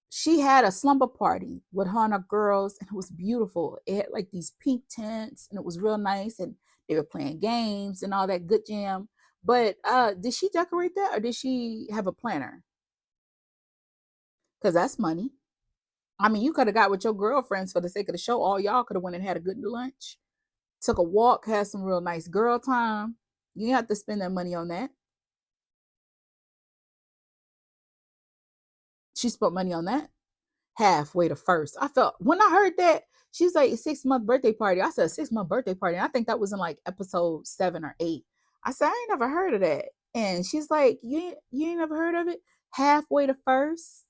she had a slumber party with her and her girls, and it was beautiful. It had like these pink tents, and it was real nice, and they were playing games and all that good jam. But did she decorate that, or did she have a planner? Because that's money. I mean, you could have got with your girlfriends for the sake of the show. All y'all could have went and had a good lunch, took a walk, had some real nice girl time. You have to spend that money on that. She spent money on that. Halfway to first. I felt when I heard that she was like 6 month birthday party. I said 6 month birthday party. I think that was in like episode 7 or 8. I said I ain't never heard of that. And she's like, you ain't never heard of it? Halfway to first.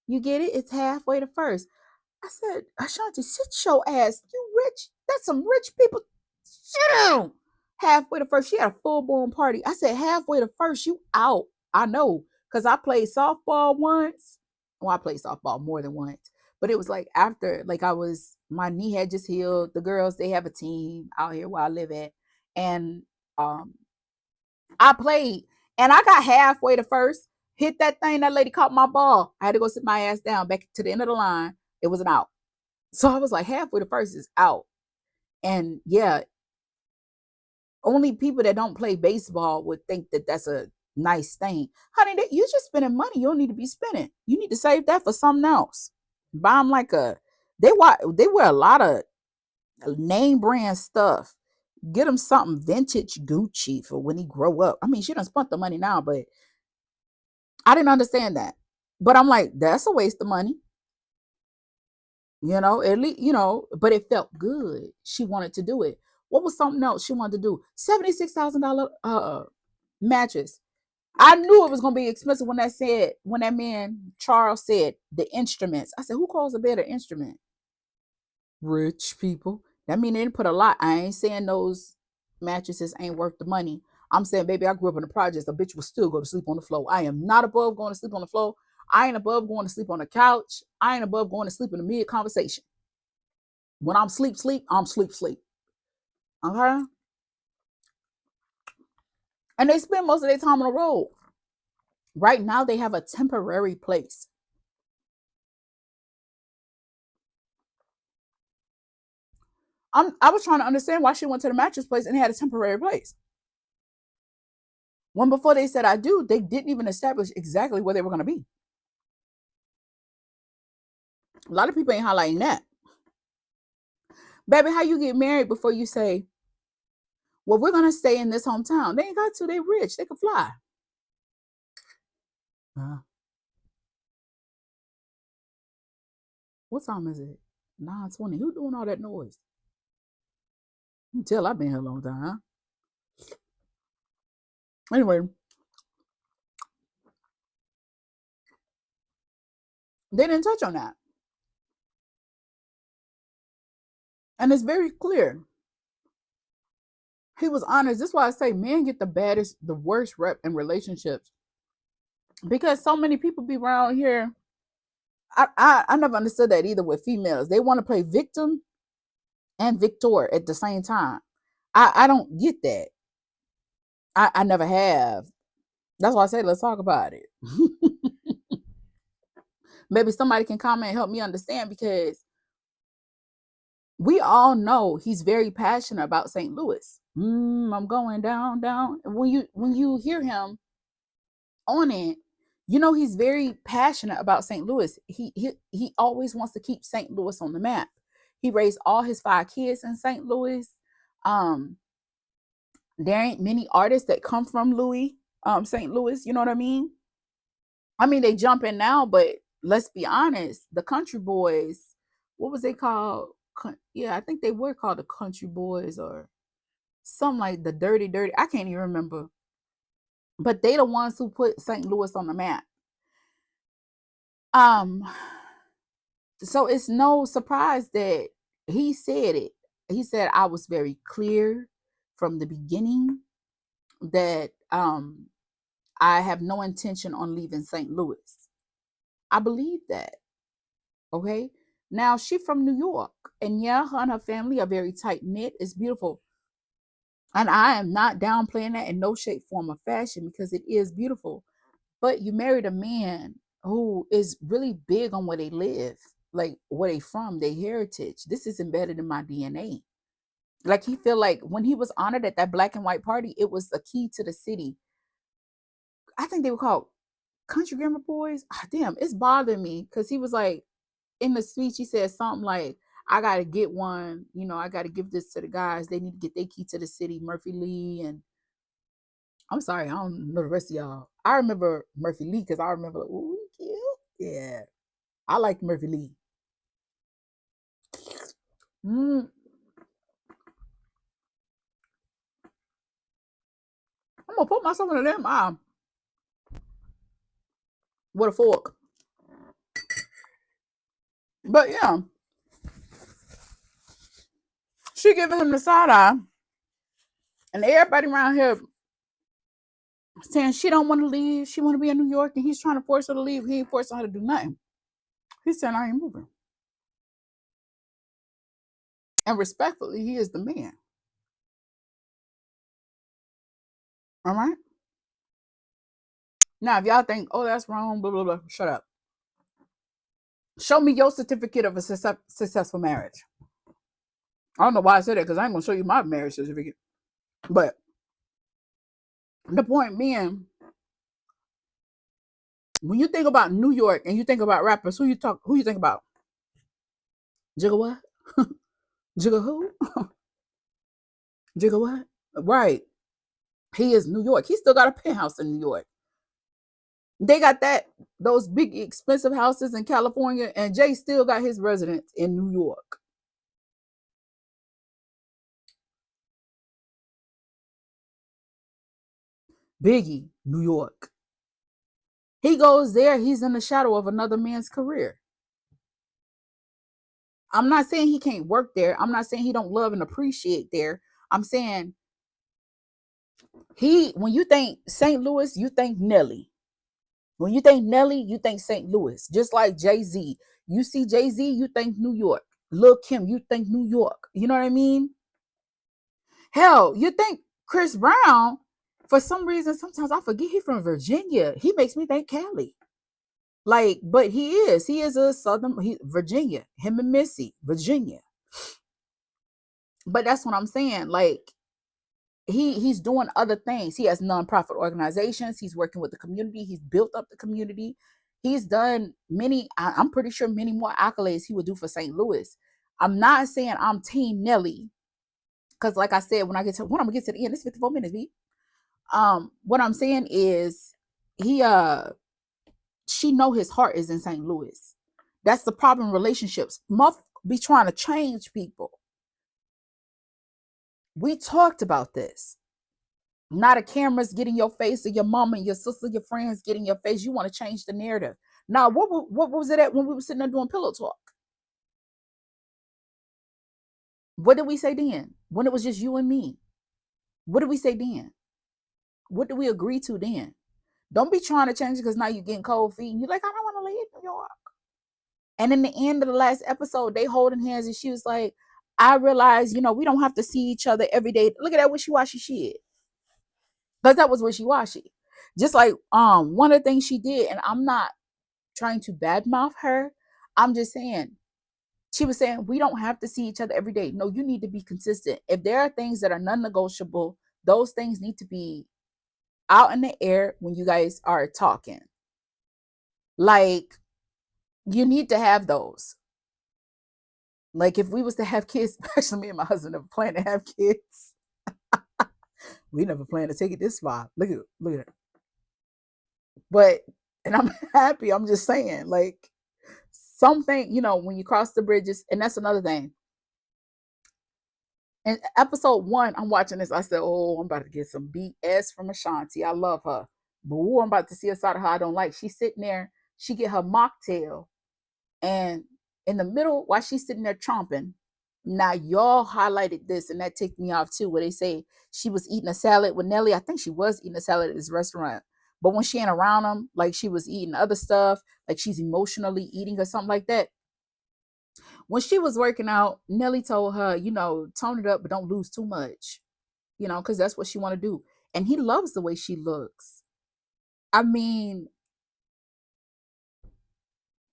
You get it? It's halfway to first. I said, Ashanti, sit your ass. You rich? That's some rich people. Sit down. Halfway to first. She had a full blown party. I said, halfway to first, you out. I know. Because I played softball once. Well, I played softball more than once. But it was like after, like my knee had just healed. The girls, they have a team out here where I live at. And um, I played and I got halfway to first, hit that thing, that lady caught my ball. I had to go sit my ass down back to the end of the line. It was an out. So I was like, halfway to first is out. And yeah, only people that don't play baseball would think that that's a nice thing. Honey, you just spending money you don't need to be spending. You need to save that for something else. Buy them like they wear a lot of name brand stuff. Get him something vintage Gucci for when he grow up. I mean, she done spent the money now, but I didn't understand that. But I'm like, that's a waste of money. At least, but it felt good. She wanted to do it. What was something else she wanted to do? $76,000 mattress. I knew it was gonna be expensive when that man Charles said the instruments. I said, who calls a bed an instrument? Rich people. That mean they didn't put a lot. I ain't saying those mattresses ain't worth the money. I'm saying, baby, I grew up in the projects. A bitch will still go to sleep on the floor. I am not above going to sleep on the floor. I ain't above going to sleep on the couch. I ain't above going to sleep in the mid conversation. When I'm sleep, I'm sleep. Okay? And they spend most of their time on the road. Right now, they have a temporary place. I was trying to understand why she went to the mattress place and had a temporary place. When before they said I do, they didn't even establish exactly where they were going to be. A lot of people ain't highlighting that. Baby, how you get married before you say, well, we're gonna stay in this hometown? They ain't got to, they rich, they can fly. What time is it? 9:20. Who doing all that noise? You can tell I've been here a long time, huh? Anyway, they didn't touch on that. And it's very clear. He was honest. This is why I say men get the worst rep in relationships. Because so many people be around here. I never understood that either with females. They want to play victim and victor at the same time. I don't get that. I never have. That's why I say let's talk about it. Maybe somebody can comment and help me understand, because we all know he's very passionate about St. Louis. I'm going down, down. And when you hear him on it, you know he's very passionate about St. Louis. He always wants to keep St. Louis on the map. He raised all his 5 kids in St. Louis. There ain't many artists that come from St. Louis. You know what I mean? I mean, they jump in now, but let's be honest. The Country Boys, what was they called? Yeah, I think they were called the Country Boys or something like the Dirty Dirty. I can't even remember. But they the ones who put St. Louis on the map. So it's no surprise that he said it. He said, I was very clear from the beginning that I have no intention on leaving St. Louis. I believe that. Okay. Now she from New York, and yeah, her and her family are very tight knit. It's beautiful. And I am not downplaying that in no shape, form, or fashion, because it is beautiful. But you married a man who is really big on where they live, like where they from, their heritage. This is embedded in my DNA. Like he feel like when he was honored at that black and white party, it was a key to the city. I think they were called Country Grammar Boys. Oh, damn, it's bothering me because he was like, in the speech, he said something like, I got to get one, I got to give this to the guys. They need to get their key to the city, Murphy Lee. And I'm sorry, I don't know the rest of y'all. I remember Murphy Lee because I remember, ooh, cute. Yeah, I like Murphy Lee. Mm. I'm going to put myself in them with a fork. But yeah, she giving him the side eye. And everybody around here saying she don't want to leave. She want to be in New York, and he's trying to force her to leave. He ain't forcing her to do nothing. He said, I ain't moving. And respectfully, he is the man. All right? Now, if y'all think, oh, that's wrong, blah, blah, blah, shut up. Show me your certificate of a successful marriage. I don't know why I said that, because I ain't going to show you my marriage certificate. But the point being, when you think about New York and you think about rappers, who you think about? Jigga what? Jigga who? Jigga what? Right. He is New York. He still got a penthouse in New York. They got those big expensive houses in California, and Jay still got his residence in New York. Biggie, New York. He goes there, he's in the shadow of another man's career. I'm not saying he can't work there. I'm not saying he don't love and appreciate there. I'm saying when you think St. Louis, you think Nelly. When you think Nelly, you think St. Louis. Just like Jay-Z. You see Jay-Z, you think New York. Lil Kim, you think New York. You know what I mean? Hell, you think Chris Brown, for some reason, sometimes I forget he's from Virginia. He makes me think Cali. Like, but he is a Southern, Virginia, him and Missy, Virginia. But that's what I'm saying. Like, he's doing other things. He has nonprofit organizations. He's working with the community. He's built up the community. He's done many, I'm pretty sure many more accolades he would do for St. Louis. I'm not saying I'm Team Nelly, because like I said, when I'm gonna get to the end, it's 54 minutes, B. What I'm saying is he she know his heart is in St. Louis. That's the problem in relationships. Muff be trying to change people. We talked about this. Not a camera's getting your face, or your mama and your sister, your friends getting your face. You want to change the narrative. Now, what was it at when we were sitting there doing pillow talk? What did we say then? When it was just you and me? What did we say then? What did we agree to then? Don't be trying to change it because now you're getting cold feet and you're like, I don't want to leave New York. And in the end of the last episode, they holding hands and she was like, I realize, we don't have to see each other every day. Look at that wishy-washy shit. Because that was wishy-washy. Just like one of the things she did, and I'm not trying to badmouth her. I'm just saying, she was saying, we don't have to see each other every day. No, you need to be consistent. If there are things that are non-negotiable, those things need to be out in the air when you guys are talking. Like, you need to have those. Like, if we was to have kids, actually me and my husband never plan to have kids. We never plan to take it this far. Look at it. But, and I'm happy. I'm just saying, like, something, when you cross the bridges, and that's another thing. In episode 1, I'm watching this. I said, oh, I'm about to get some BS from Ashanti. I love her. But I'm about to see a side of her I don't like. She's sitting there. She get her mocktail. And in the middle, while she's sitting there chomping, now y'all highlighted this, and that ticked me off too, where they say she was eating a salad with Nelly. I think she was eating a salad at this restaurant. But when she ain't around them, like she was eating other stuff, like she's emotionally eating or something like that. When she was working out, Nelly told her, tone it up, but don't lose too much, because that's what she want to do. And he loves the way she looks. I mean,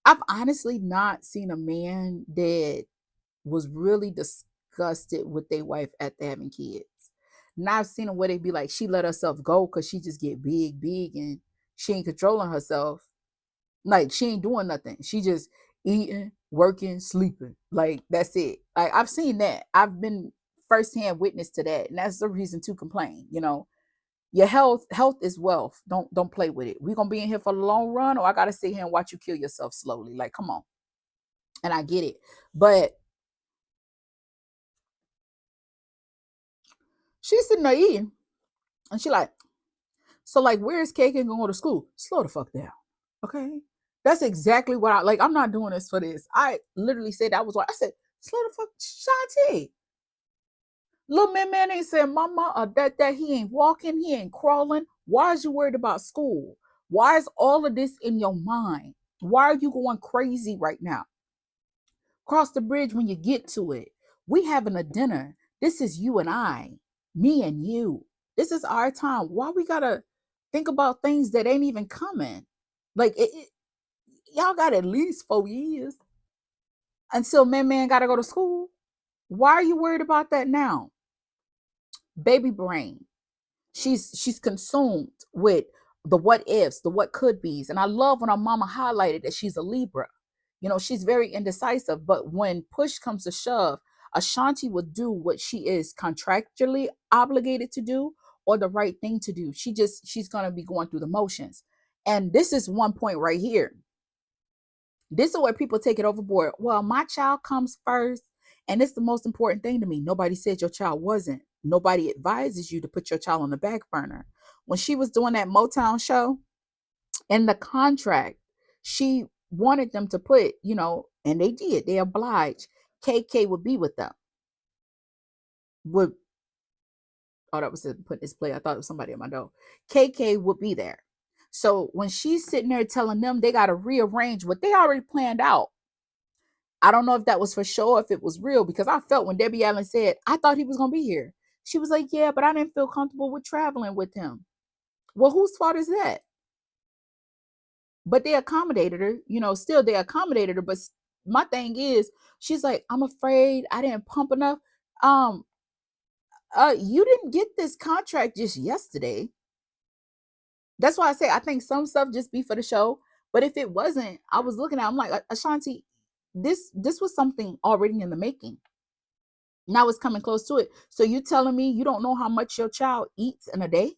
I've honestly not seen a man that was really disgusted with their wife after having kids. Now I've seen them where they be like, she let herself go because she just get big, and she ain't controlling herself. Like, she ain't doing nothing. She just eating, working, sleeping. Like, that's it. Like, I've seen that. I've been firsthand witness to that. And that's the reason to complain. Your health is wealth. Don't play with it. We're gonna be in here for the long run, or I gotta sit here and watch you kill yourself slowly. Like, come on. And I get it. But she's sitting there eating. And she like, so like, where's Cake and gonna go to school? Slow the fuck down. Okay. That's exactly what I'm not doing this for this. I literally said that was what I said, slow the fuck, Shanti. Little man ain't saying mama or that he ain't walking, he ain't crawling. Why is you worried about school? Why is all of this in your mind? Why are you going crazy right now? Cross the bridge when you get to it. We having a dinner. This is you and I, me and you. This is our time. Why we gotta think about things that ain't even coming? Like, y'all got at least 4 years until man gotta go to school. Why are you worried about that now? Baby brain. She's consumed with the what ifs, the what could be's. And I love when our mama highlighted that she's a Libra. She's very indecisive, but when push comes to shove, Ashanti would do what she is contractually obligated to do, or the right thing to do. She's gonna be going through the motions. And this is one point right here. This is where people take it overboard. Well, my child comes first, and it's the most important thing to me. Nobody said your child wasn't. Nobody advises you to put your child on the back burner. When she was doing that Motown show, in the contract, she wanted them to put, and they did. They obliged. KK would be with them. Would that was put this play. I thought it was somebody at my door. KK would be there. So when she's sitting there telling them they got to rearrange what they already planned out, I don't know if that was for sure, if it was real, because I felt when Debbie Allen said, I thought he was going to be here. She was like, yeah, but I didn't feel comfortable with traveling with him. Well, whose fault is that? But they accommodated her, still they accommodated her. But my thing is, she's like, I'm afraid I didn't pump enough. You didn't get this contract just yesterday. That's why I say I think some stuff just be for the show. But if it wasn't, I was looking at, I'm like, Ashanti, this was something already in the making. Now it's coming close to it. So you telling me you don't know how much your child eats in a day?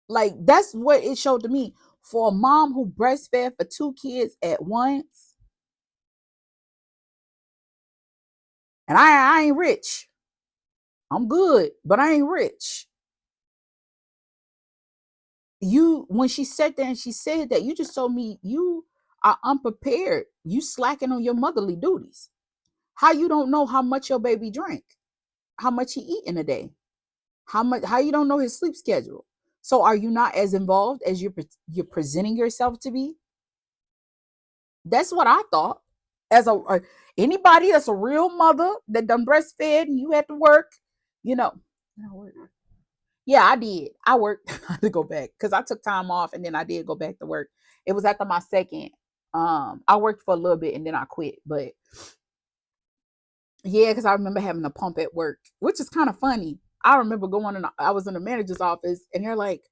Like that's what it showed to me. For a mom who breastfed for two kids at once, and I ain't rich. I'm good, but I ain't rich. You when she sat there and she said that, you just told me you are unprepared. You slacking on your motherly duties. How you don't know how much your baby drink, how much he eat in a day, how you don't know his sleep schedule. So are you not as involved as you're presenting yourself to be? That's what I thought. As anybody that's a real mother that done breastfed and you had to work, you know. Yeah, I did. I worked. I had to go back because I took time off and then I did go back to work. It was after my second. I worked for a little bit and then I quit. But yeah, because I remember having a pump at work, which is kind of funny. I remember I was in the manager's office and they're like,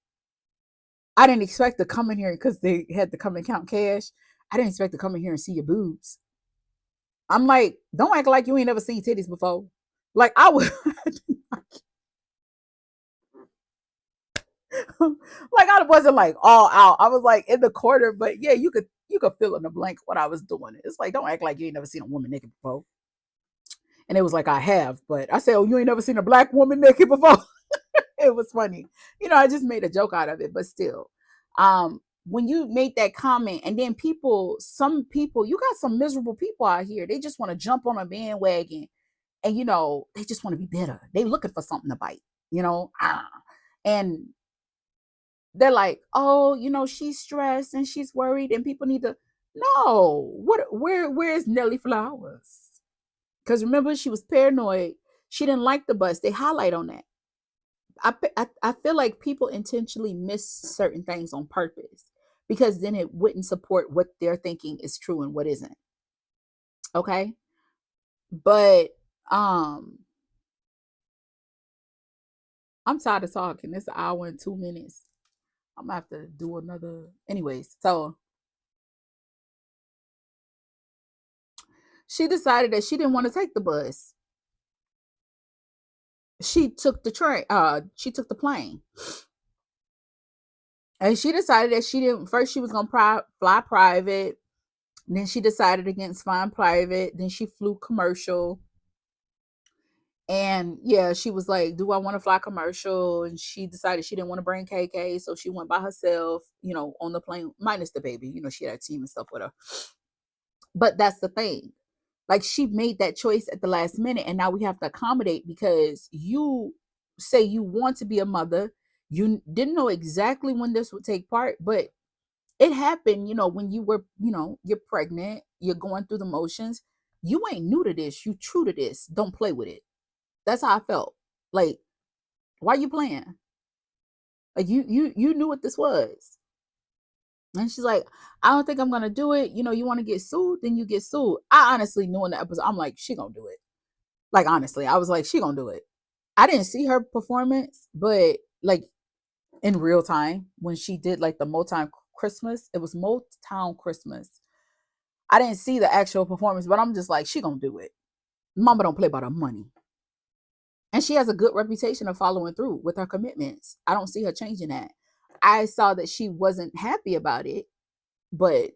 I didn't expect to come in here because they had to come and count cash. I didn't expect to come in here and see your boobs. I'm like, don't act like you ain't never seen titties before. Like I was like I wasn't like all out. I was like in the corner, but yeah, you could fill in the blank what I was doing. It's like don't act like you ain't never seen a woman naked before. And it was like I have, but I said, oh, you ain't never seen a black woman naked before. It was funny. I just made a joke out of it, but still. When you made that comment, and then some people, you got some miserable people out here. They just want to jump on a bandwagon, and they just want to be better. They looking for something to bite, and they're like, oh, she's stressed and she's worried, and people need to. No, where's Nelly Flowers? Because remember, she was paranoid. She didn't like the bus. They highlight on that. I feel like people intentionally miss certain things on purpose because then it wouldn't support what they're thinking is true and what isn't. Okay. But I'm tired of talking. It's an hour and 2 minutes. I'm gonna have to do another anyways. So she decided that she didn't want to take the bus. She took the train, she took the plane. And she decided that she didn't first she was gonna fly private. Then she decided against flying private. Then she flew commercial. And yeah, she was like, do I want to fly commercial? And she decided she didn't want to bring KK. So she went by herself, on the plane, minus the baby. She had a team and stuff with her. But that's the thing. Like she made that choice at the last minute. And now we have to accommodate because you say you want to be a mother. You didn't know exactly when this would take part, but it happened, when you were, you're pregnant, you're going through the motions. You ain't new to this. You true to this. Don't play with it. That's how I felt. Like, why you playing? Like you knew what this was. And she's like, I don't think I'm gonna do it. You want to get sued, then you get sued. I honestly knew in the episode, I'm like, she gonna do it. Like honestly, I was like, she gonna do it. I didn't see her performance, but like in real time when she did like the Motown Christmas, it was Motown Christmas. I didn't see the actual performance, but I'm just like, she gonna do it. Mama don't play about her money. And she has a good reputation of following through with her commitments. I don't see her changing that. I saw that she wasn't happy about it, but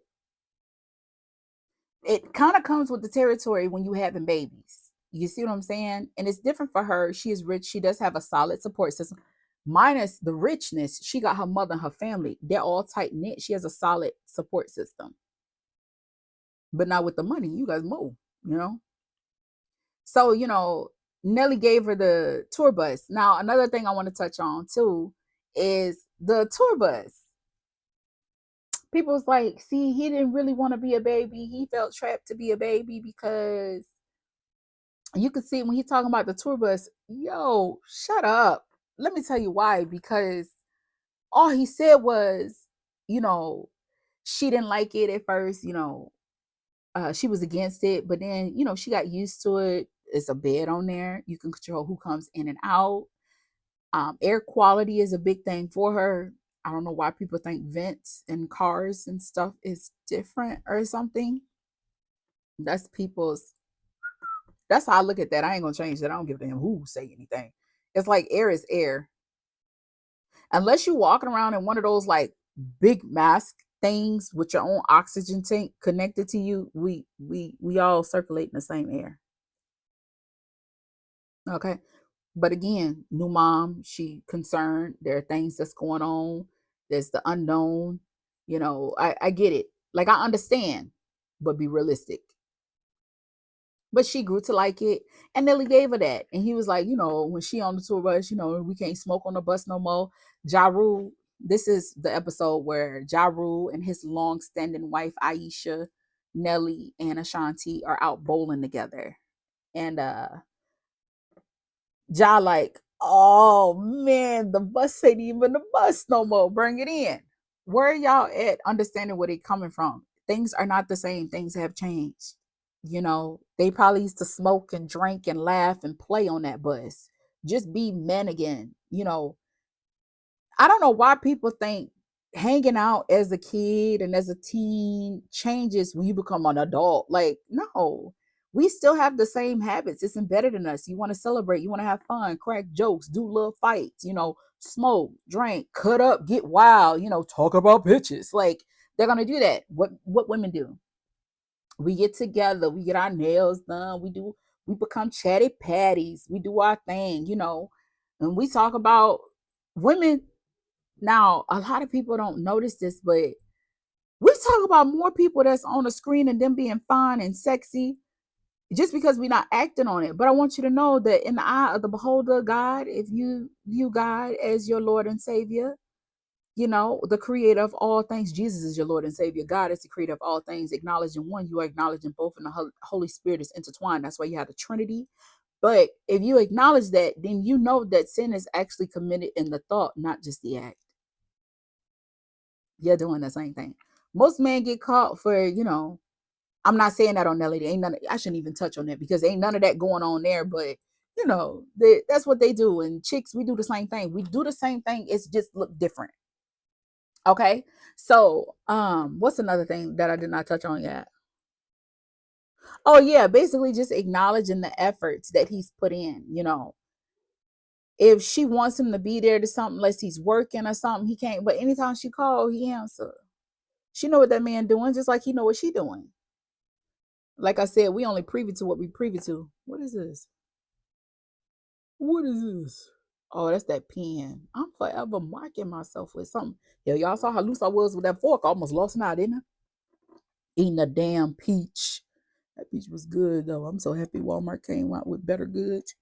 it kind of comes with the territory when you having babies. You see what I'm saying? And it's different for her. She is rich. She does have a solid support system. Minus the richness, she got her mother and her family. They're all tight knit. She has a solid support system. But now with the money, you guys move, you know? So, Nelly gave her the tour bus. Now, another thing I want to touch on too is the tour bus. People's like, see, he didn't really want to be a baby. He felt trapped to be a baby because you could see when he's talking about the tour bus, yo, shut up. Let me tell you why. Because all he said was, you know, she didn't like it at first, she was against it, but then, she got used to it. It's a bed on there. You can control who comes in and out. Air quality is a big thing for her. I don't know why people think vents and cars and stuff is different or something. That's people's, that's how I look at that. I ain't gonna change that. I don't give a damn who say anything. It's like air is air. Unless you walking around in one of those like big mask things with your own oxygen tank connected to you, we all circulate in the same air. Okay. But again, new mom, she concerned. There are things that's going on. There's the unknown. I get it. Like I understand, but be realistic. But she grew to like it, and Nelly gave her that. And he was like, when she on the tour bus, we can't smoke on the bus no more. Ja Rule, this is the episode where Ja Rule and his long-standing wife Aisha, Nelly, and Ashanti are out bowling together. And Ja like, oh man, the bus ain't even the bus no more. Bring it in. Where are y'all at understanding where they coming from? Things are not the same. Things have changed. They probably used to smoke and drink and laugh and play on that bus. Just be men again. I don't know why people think hanging out as a kid and as a teen changes when you become an adult. Like, no, we still have the same habits. It's embedded in us. You want to celebrate, you want to have fun, crack jokes, do little fights, smoke, drink, cut up, get wild, talk about bitches. Like, they're gonna do that. What women do? We get together, we get our nails done, we become chatty patties, we do our thing, and we talk about women. Now, a lot of people don't notice this, but we talk about more people that's on the screen and them being fine and sexy just because we're not acting on it. But I want you to know that in the eye of the beholder, God, if you view God as your Lord and Savior, the creator of all things, Jesus is your Lord and Savior. God is the creator of all things. Acknowledging one, you are acknowledging both, and the Holy Spirit is intertwined. That's why you have the Trinity. But if you acknowledge that, then you know that sin is actually committed in the thought, not just the act. You're doing the same thing. Most men get caught for, I'm not saying that on Nelly. There ain't none. I shouldn't even touch on that because ain't none of that going on there. But that's what they do. And chicks, we do the same thing. We do the same thing. It's just look different. Okay. So, what's another thing that I did not touch on yet? Oh yeah, basically just acknowledging the efforts that he's put in. If she wants him to be there to something, unless he's working or something, he can't. But anytime she called, he answered. She know what that man doing, just like he know what she doing. Like I said, we only privy to what we privy to. What is this? What is this? Oh, that's that pen. I'm forever marking myself with something. Yeah, y'all saw how loose I was with that fork. I almost lost an eye, didn't I? Eating a damn peach. That peach was good though. I'm so happy Walmart came out with better goods.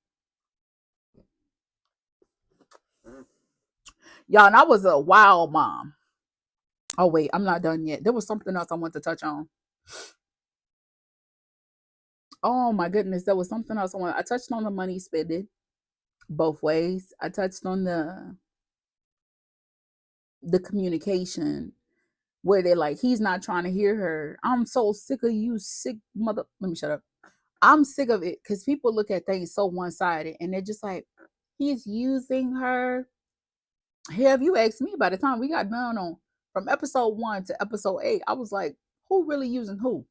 Y'all, and I was a wild mom. Oh wait, I'm not done yet. There was something else I want to touch on. Oh my goodness, there was something else I touched on the money spending both ways. I touched on the communication where they're like, he's not trying to hear her. I'm so sick of you, sick mother. Let me shut up. I'm sick of it because people look at things so one-sided and they're just like, he's using her. Have you asked me by the time we got done on from episode 1 to episode 8, I was like, who really using who?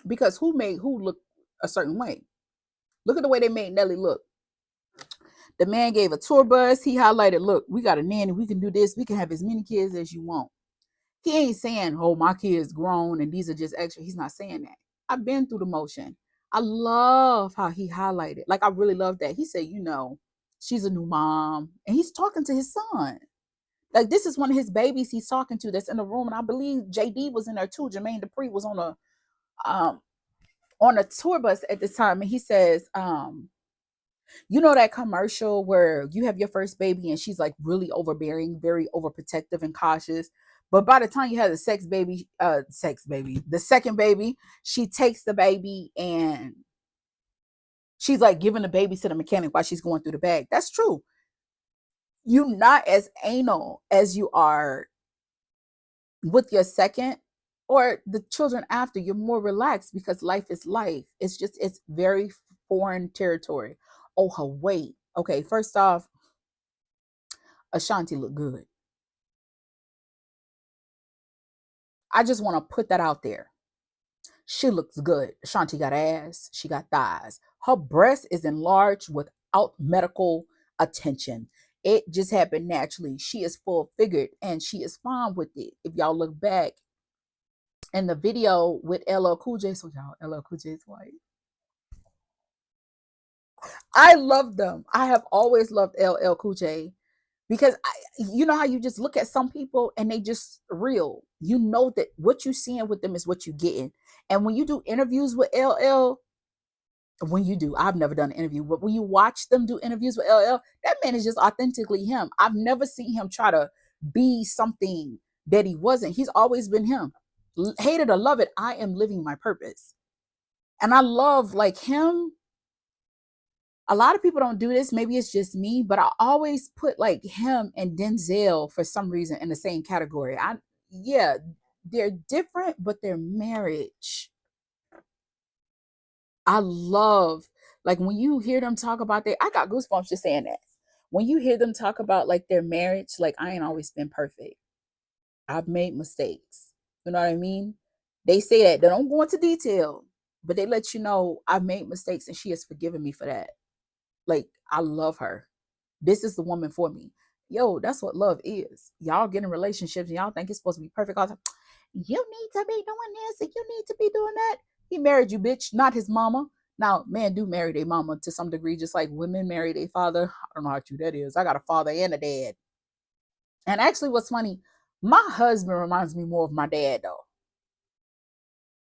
Because who made who look a certain way? Look at the way they made Nelly look. The man gave a tour bus. He highlighted, look, we got a nanny. We can do this. We can have as many kids as you want. He ain't saying, oh, my kid's grown and these are just extra. He's not saying that. I've been through the motion. I love how he highlighted. Like, I really love that. He said, she's a new mom. And he's talking to his son. Like, this is one of his babies he's talking to that's in the room. And I believe JD was in there too. Jermaine Dupri was on a tour bus at this time. And he says, that commercial where you have your first baby and she's like really overbearing, very overprotective and cautious. But by the time you have the the second baby, she takes the baby and she's like giving the baby to the mechanic while she's going through the bag. That's true. You're not as anal as you are with your second or the children after. You're more relaxed because life is life. It's very foreign territory. Oh, her weight. Okay, first off, Ashanti looked good. I just want to put that out there. She looks good. Ashanti got ass. She got thighs. Her breast is enlarged without medical attention. It just happened naturally. She is full figured and she is fine with it. If y'all look back in the video with LL Cool J, so y'all, LL Cool J's wife. I love them. I have always loved LL Cool J because you know how you just look at some people and they just real. You know that what you seeing with them is what you getting. And when you do interviews with LL, when you do, I've never done an interview, but when you watch them do interviews with LL, that man is just authentically him. I've never seen him try to be something that he wasn't. He's always been him. Hate it or love it, I am living my purpose. And I love like him. A lot of people don't do this. Maybe it's just me, but I always put like him and Denzel for some reason in the same category. Yeah, they're different, but their marriage. I love like when you hear them talk about I got goosebumps just saying that. When you hear them talk about like their marriage, like I ain't always been perfect. I've made mistakes. You know what I mean? They say that. They don't go into detail, but they let you know I've made mistakes and she has forgiven me for that. Like, I love her. This is the woman for me. Yo, that's what love is. Y'all get in relationships and y'all think it's supposed to be perfect all the time. You need to be doing this and you need to be doing that. He married you, bitch, not his mama. Now, men do marry their mama to some degree, just like women marry their father. I don't know how true that is. I got a father and a dad. And actually, what's funny, my husband reminds me more of my dad, though.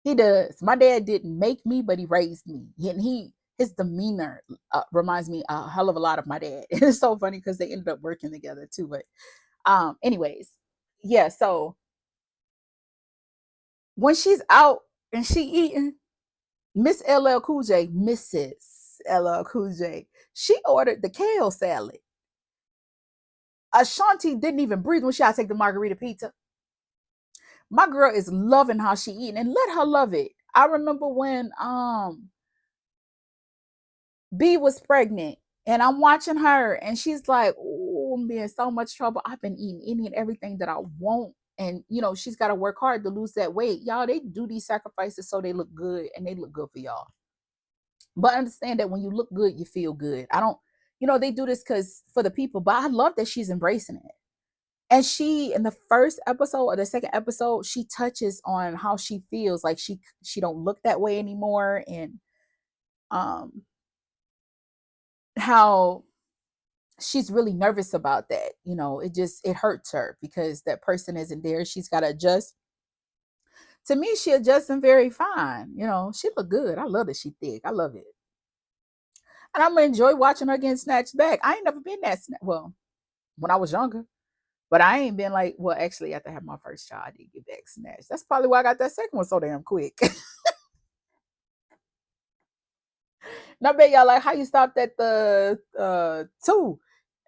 He does. My dad didn't make me, but he raised me. And his demeanor reminds me a hell of a lot of my dad. It's so funny because they ended up working together too. But anyways, yeah. So when she's out and she eating, Miss LL Cool J, Mrs. LL Cool J, she ordered the kale salad. Ashanti didn't even breathe when she had to take the margarita pizza. My girl is loving how she eating and let her love it. I remember when B was pregnant and I'm watching her and she's like, oh, I'm being so much trouble. I've been eating any and everything that I want. And, you know, she's got to work hard to lose that weight. Y'all, they do these sacrifices so they look good and they look good for y'all. But understand that when you look good, you feel good. I don't, you know, they do this because for the people, but I love that she's embracing it. And she, in the first episode or the second episode, she touches on how she feels like she don't look that way anymore. And um how she's really nervous about that. You know, it hurts her because that person isn't there. She's got to adjust. To me, she adjusting very fine. You know, she look good. I love that she thick. I love it. And I'm gonna enjoy watching her getting snatched back. I ain't never been that well, when I was younger. But I ain't been like, well, actually, after I had my first child, I did get back snatched. That's probably why I got that second one so damn quick. And I bet y'all like how you stopped at the 2.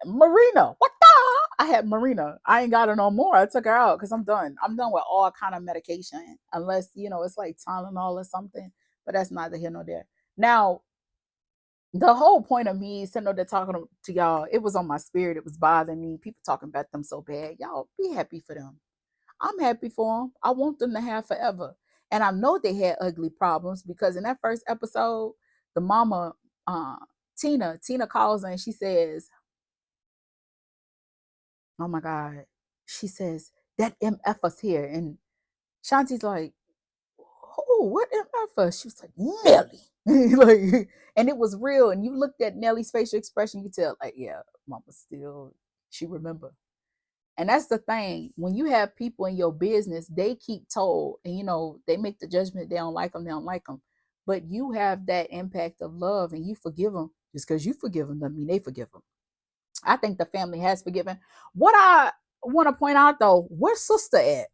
Marina, what the? I had Marina. I ain't got her no more. I took her out because I'm done. I'm done with all kind of medication, unless you know it's like Tylenol or something. But that's neither here nor there. Now, the whole point of me sitting there talking to y'all, it was on my spirit. It was bothering me. People talking about them so bad. Y'all be happy for them. I'm happy for them. I want them to have forever. And I know they had ugly problems because in that first episode, the mama, uh, Tina calls her and she says, oh my God. She says, that MF us here. And Shanti's like, oh, what MF us? She was like, Nelly. Like, and it was real. And you looked at Nelly's facial expression, you tell, like, yeah, mama still, she remember. And that's the thing. When you have people in your business, they keep told, and you know, they make the judgment, they don't like them, they don't like them. But you have that impact of love and you forgive them. Just because you forgive them doesn't mean they forgive them. I think the family has forgiven. What I want to point out though, where's sister at?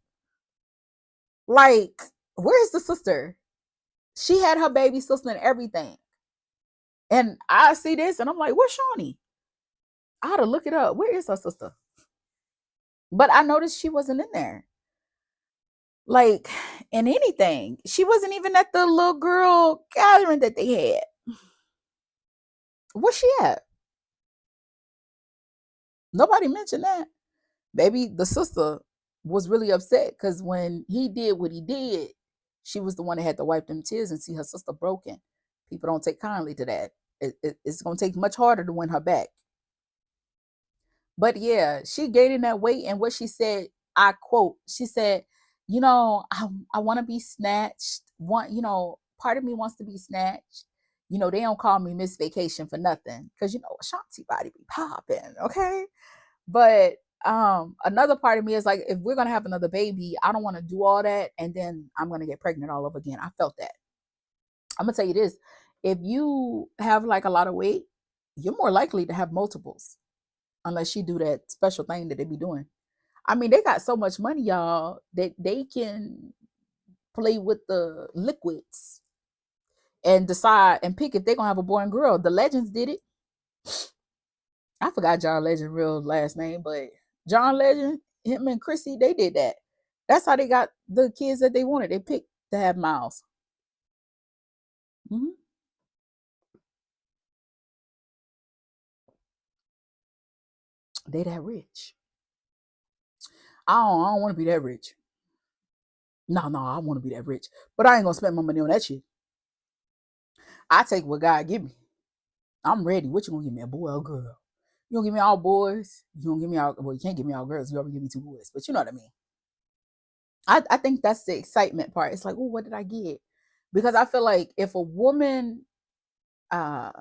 Like, where's the sister? She had her baby sister and everything. And I see this and I'm like, where's Shawnee? I had to look it up. Where is her sister? But I noticed she wasn't in there. Like, in anything. She wasn't even at the little girl gathering that they had. Where's she at? Nobody mentioned that. Maybe the sister was really upset because when he did what he did, she was the one that had to wipe them tears and see her sister broken. People don't take kindly to that. It's going to take much harder to win her back. But yeah, she gained that weight, and what she said, I quote, she said, I want to be snatched. Part of me wants to be snatched. They don't call me Miss Vacation for nothing because Ashanti body be popping, okay? But another part of me is like, if we're gonna have another baby, I don't want to do all that and then I'm gonna get pregnant all over again. I felt that. I'm gonna tell you this: if you have like a lot of weight, you're more likely to have multiples unless you do that special thing that they be doing. I mean, they got so much money, y'all, that they can play with the liquids and decide and pick if they're gonna have a boy and girl. The Legends did it. I forgot John Legend real last name, but John Legend, him and Chrissy, they did that. That's how they got the kids that they wanted. They picked to have Miles. Mm-hmm. They that rich. I don't want to be that rich. No, I want to be that rich, but I ain't gonna spend my money on that shit. I take what God give me. I'm ready. What you gonna give me, a boy or a girl? You gonna give me all boys? You gonna give me all? Well, you can't give me all girls. You already give me two boys, but you know what I mean. I think that's the excitement part. It's like, oh, what did I get? Because I feel like if a woman, uh,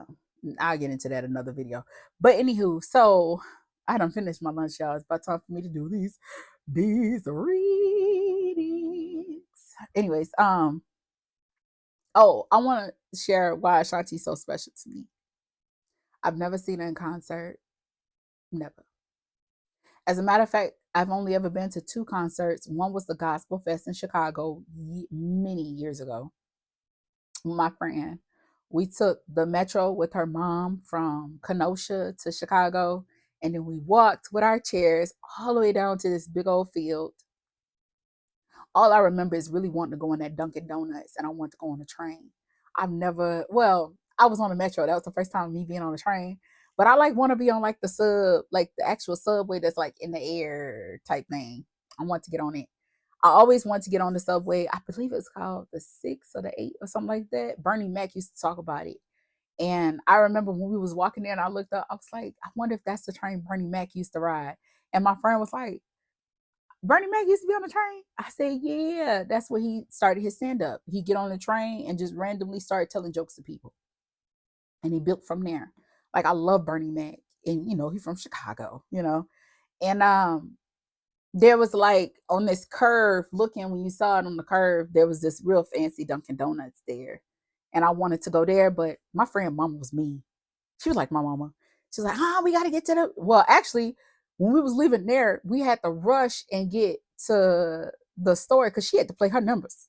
I'll get into that another video. But anywho, so I don't finish my lunch, y'all. It's about time for me to do these readings. Anyways, oh, I want to share why Ashanti's so special to me. I've never seen her in concert. Never. As a matter of fact, I've only ever been to two concerts. One was the Gospel Fest in Chicago many years ago. My friend, we took the metro with her mom from Kenosha to Chicago, and then we walked with our chairs all the way down to this big old field. All I remember is really wanting to go in that Dunkin' Donuts, and I wanted to go on a train. I was on the metro. That was the first time me being on a train. But I like want to be on like the sub, like the actual subway that's like in the air type thing. I want to get on it. I always want to get on the subway. I believe it's called the 6 or the 8 or something like that. Bernie Mac used to talk about it. And I remember when we was walking there and I looked up, I was like, I wonder if that's the train Bernie Mac used to ride. And my friend was like, Bernie Mac used to be on the train. I said, yeah, that's where he started his stand up. He get on the train and just randomly started telling jokes to people. And he built from there. Like I love Bernie Mac. And he's from Chicago. And there was like on this curve, looking when you saw it on the curve, there was this real fancy Dunkin' Donuts there. And I wanted to go there, but my friend mama was mean. She was like my mama. She was like, we got to get to the. Well, actually, when we was leaving there, we had to rush and get to the store because she had to play her numbers.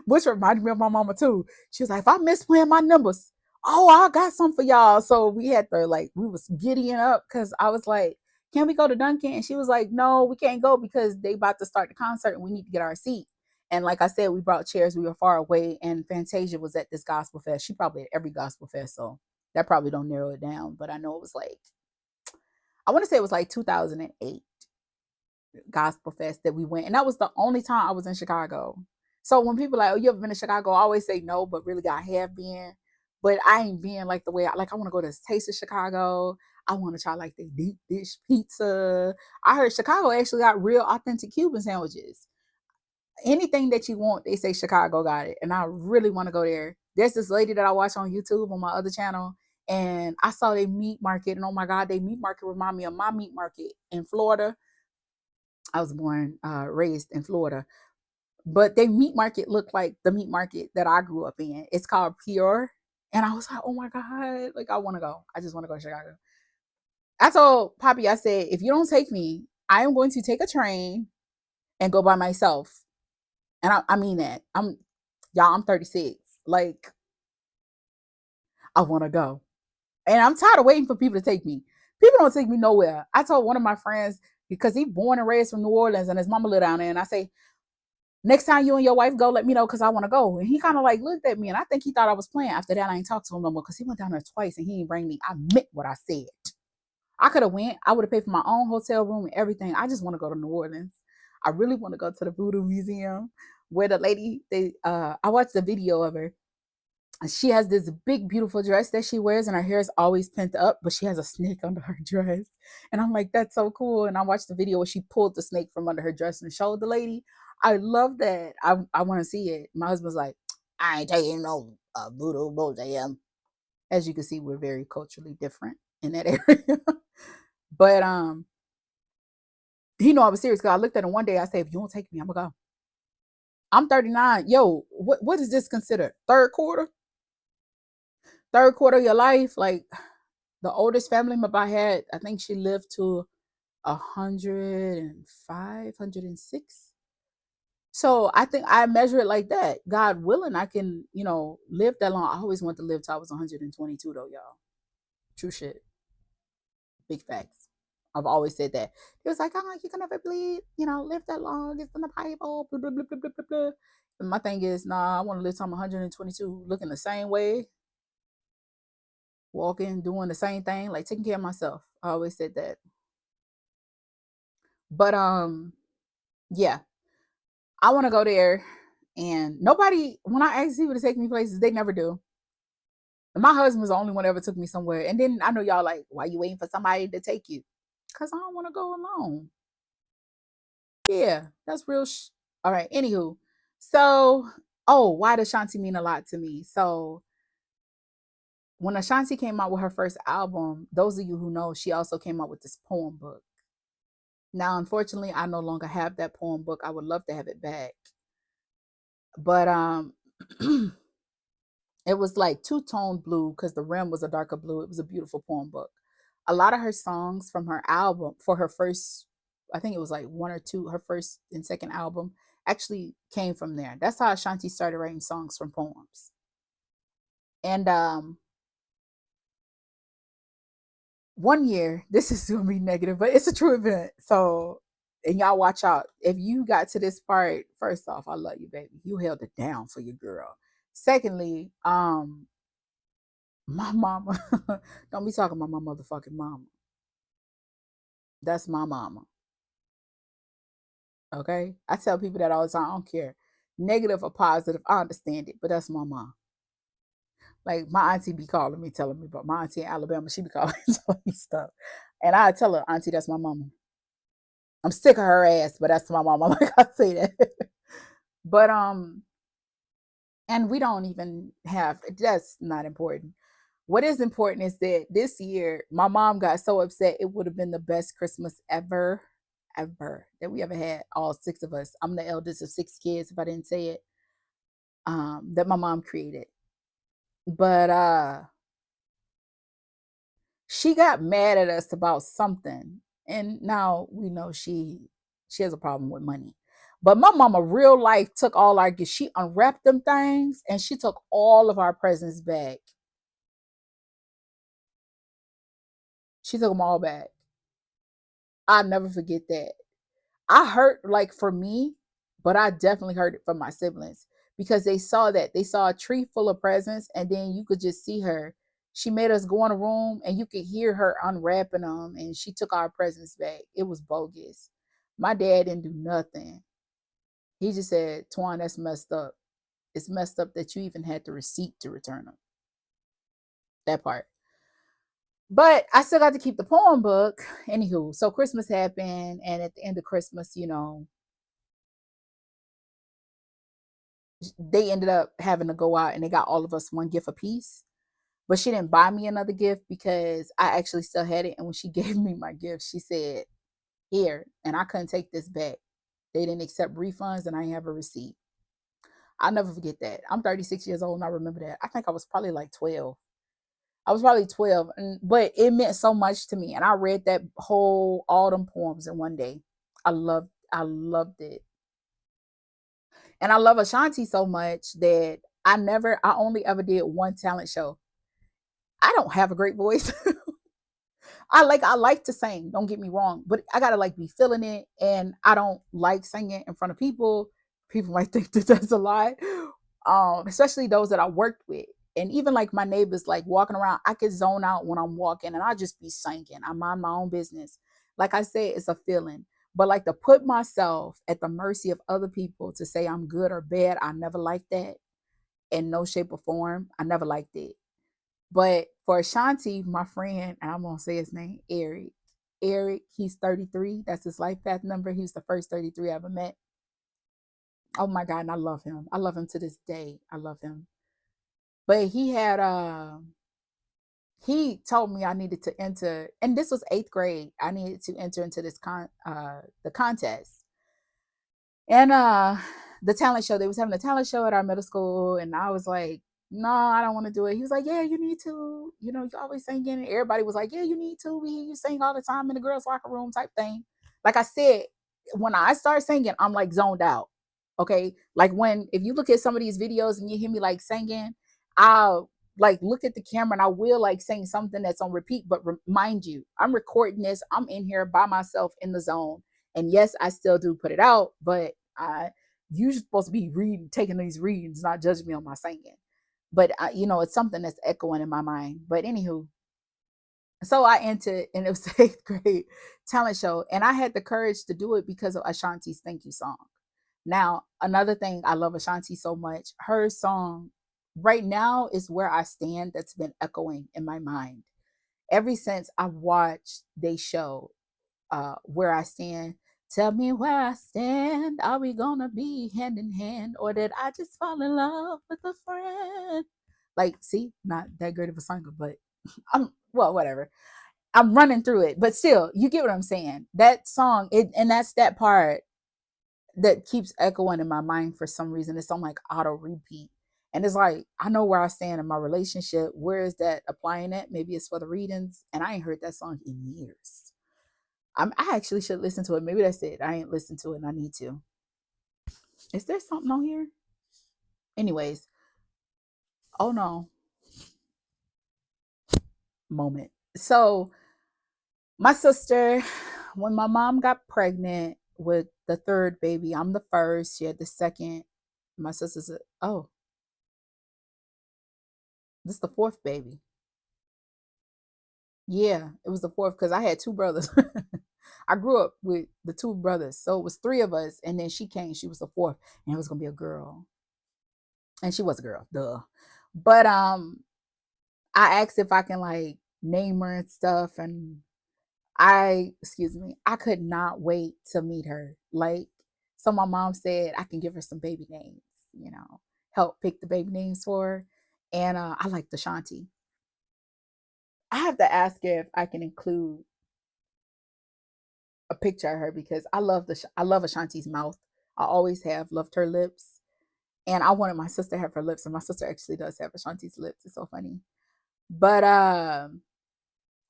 Which reminded me of my mama too. She was like, if I miss playing my numbers, oh, I got some for y'all. So we had to we was giddying up because I was like, can we go to Dunkin'? And she was like, no, we can't go because they about to start the concert and we need to get our seat. And like I said, we brought chairs. We were far away, and Fantasia was at this gospel fest. She probably at every gospel fest, so that probably don't narrow it down. But I know it was like, I want to say it was like 2008 gospel fest that we went, and that was the only time I was in Chicago. So when people are like, oh, you ever been to Chicago? I always say no, but really I have been. But I ain't being like the way I want to go to Taste of Chicago. I want to try like the deep dish pizza. I heard Chicago actually got real authentic Cuban sandwiches. Anything that you want, they say Chicago got it. And I really want to go there. There's this lady that I watch on YouTube on my other channel, and I saw their meat market, and oh my God, their meat market remind me of my meat market in Florida. I was born, raised in Florida, but their meat market looked like the meat market that I grew up in. It's called Pure. And I was like, oh my God, like I want to go. I just want to go to Chicago. I told Poppy, I said, if you don't take me, I am going to take a train and go by myself. And I mean that. I'm 36. Like, I want to go. And I'm tired of waiting for people to take me. People don't take me nowhere. I told one of my friends, because he's born and raised from New Orleans and his mama lived down there. And I say, next time you and your wife go, let me know because I want to go. And he kind of like looked at me, and I think he thought I was playing. After that, I ain't talked to him no more because he went down there twice and he didn't bring me. I meant what I said. I could have went. I would have paid for my own hotel room and everything. I just want to go to New Orleans. I really want to go to the Voodoo Museum where the lady I watched the video of her. She has this big beautiful dress that she wears and her hair is always pent up, but she has a snake under her dress. And I'm like, that's so cool. And I watched the video where she pulled the snake from under her dress and showed the lady. I love that. I want to see it. My husband's like, I ain't taking no voodoo museum. As you can see, we're very culturally different in that area. But he know I was serious because I looked at him one day. I said, if you don't take me, I'm gonna go. I'm 39. Yo, what is this considered? Third quarter? Third quarter of your life? Like the oldest family member I had, I think she lived to 105, 106. So I think I measure it like that. God willing, I can, live that long. I always wanted to live till I was 122 though, y'all. True shit. Big facts. I've always said that. He was like, oh, you can never bleed, live that long. It's in the Bible, blah, blah, blah, blah, blah, blah. And my thing is, nah, I want to live till I'm 122, looking the same way, walking, doing the same thing, like taking care of myself. I always said that. But yeah, I want to go there. And nobody, when I ask people to take me places, they never do. And my husband was the only one that ever took me somewhere. And then I know y'all like, why you waiting for somebody to take you? Because I don't want to go alone. Yeah, that's real. All right. Anywho, so, why does Ashanti mean a lot to me? So, when Ashanti came out with her first album, those of you who know, she also came out with this poem book. Now, unfortunately, I no longer have that poem book. I would love to have it back. But it was like two-tone blue because the rim was a darker blue. It was a beautiful poem book. A lot of her songs from her album for her first, I think it was like one or two, her first and second album actually came from there. That's how Ashanti started writing songs from poems. And one year, this is gonna be negative, but it's a true event. So, and y'all watch out. If you got to this part, first off, I love you, baby. You held it down for your girl. Secondly, my mama, don't be talking about my motherfucking mama. That's my mama. Okay? I tell people that all the time. I don't care. Negative or positive, I understand it, but that's my mom. Like my auntie be calling me, telling me about my auntie in Alabama. She be calling me, telling me stuff. And I tell her, auntie, that's my mama. I'm sick of her ass, but that's my mama. Like I say that. But and we don't even have, that's not important. What is important is that this year my mom got so upset. It would have been the best Christmas ever, ever that we ever had. All six of us. I'm the eldest of six kids, if I didn't say it. That my mom created. But she got mad at us about something. And now we know she has a problem with money. But my mama real life took all our gifts. She unwrapped them things and she took all of our presents back. She took them all back. I'll never forget that. I hurt like for me, but I definitely heard it from my siblings because they saw that. They saw a tree full of presents and then you could just see her. She made us go in a room and you could hear her unwrapping them and she took our presents back. It was bogus. My dad didn't do nothing. He just said, Twan, that's messed up. It's messed up that you even had the receipt to return them. That part. But I still got to keep the poem book. Anywho, so Christmas happened, and at the end of Christmas, they ended up having to go out and they got all of us one gift apiece. But she didn't buy me another gift because I actually still had it. And when she gave me my gift, she said, here, and I couldn't take this back. They didn't accept refunds and I didn't have a receipt. I'll never forget that. I'm 36 years old and I remember that. I think I was probably like 12. I was probably 12, but it meant so much to me. And I read that whole autumn poems in one day. I loved it. And I love Ashanti so much that I only ever did one talent show. I don't have a great voice. I like to sing, don't get me wrong, but I gotta like be feeling it. And I don't like singing in front of people. People might think that that's a lie. Especially those that I worked with. And even like my neighbors, like walking around, I could zone out when I'm walking and I just be singing. I mind my own business. Like I said, it's a feeling. But like to put myself at the mercy of other people to say I'm good or bad, I never liked that in no shape or form. I never liked it. But for Ashanti, my friend, and I'm gonna say his name, Eric. Eric, he's 33. That's his life path number. He was the first 33 I ever met. Oh my God, and I love him. I love him to this day. I love him. But he told me I needed to enter, and this was 8th grade. I needed to enter into this the contest. And the talent show, they was having a talent show at our middle school, and I was like, no, I don't want to do it. He was like, yeah, you need to. You know, you always singing. And everybody was like, yeah, you need to. We hear you sing all the time in the girls' locker room type thing. Like I said, when I start singing, I'm like zoned out. Okay. Like when if you look at some of these videos and you hear me like singing, I'll like look at the camera and I will like sing something that's on repeat. But mind you, I'm recording this. I'm in here by myself in the zone. And yes, I still do put it out, but I you're supposed to be reading, taking these readings, not judge me on my singing. But it's something that's echoing in my mind. But anywho, so I entered, and it was the 8th grade talent show, and I had the courage to do it because of Ashanti's "Thank You" song. Now, another thing, I love Ashanti so much. Her song right now is "Where I Stand" that's been echoing in my mind ever since I watched they show "Where I Stand." Tell me where I stand. Are we gonna be hand in hand, or did I just fall in love with a friend? Like, see, not that great of a singer, but I'm well, whatever. I'm running through it, but still, you get what I'm saying. That song, and that's that part that keeps echoing in my mind for some reason. It's on like auto repeat. And it's like, I know where I stand in my relationship. Where is that applying it? Maybe it's for the readings. And I ain't heard that song in years. I actually should listen to it. Maybe that's it. I ain't listened to it and I need to. Is there something on here? Anyways, oh no, moment. So my sister, when my mom got pregnant with the third baby, I'm the first. She had the second. My sister's oh, this is the fourth baby. Yeah, it was the fourth because I had two brothers. I grew up with the two brothers, so it was three of us, and then she came. She was the fourth, and it was gonna be a girl, and she was a girl, duh. But I asked if I can like name her and stuff, and I could not wait to meet her. Like, so my mom said I can give her some baby names, help pick the baby names for her. And I like the Ashanti. I have to ask her if I can include a picture of her because I love Ashanti's mouth. I always have loved her lips, and I wanted my sister to have her lips, and my sister actually does have Ashanti's lips. It's so funny. But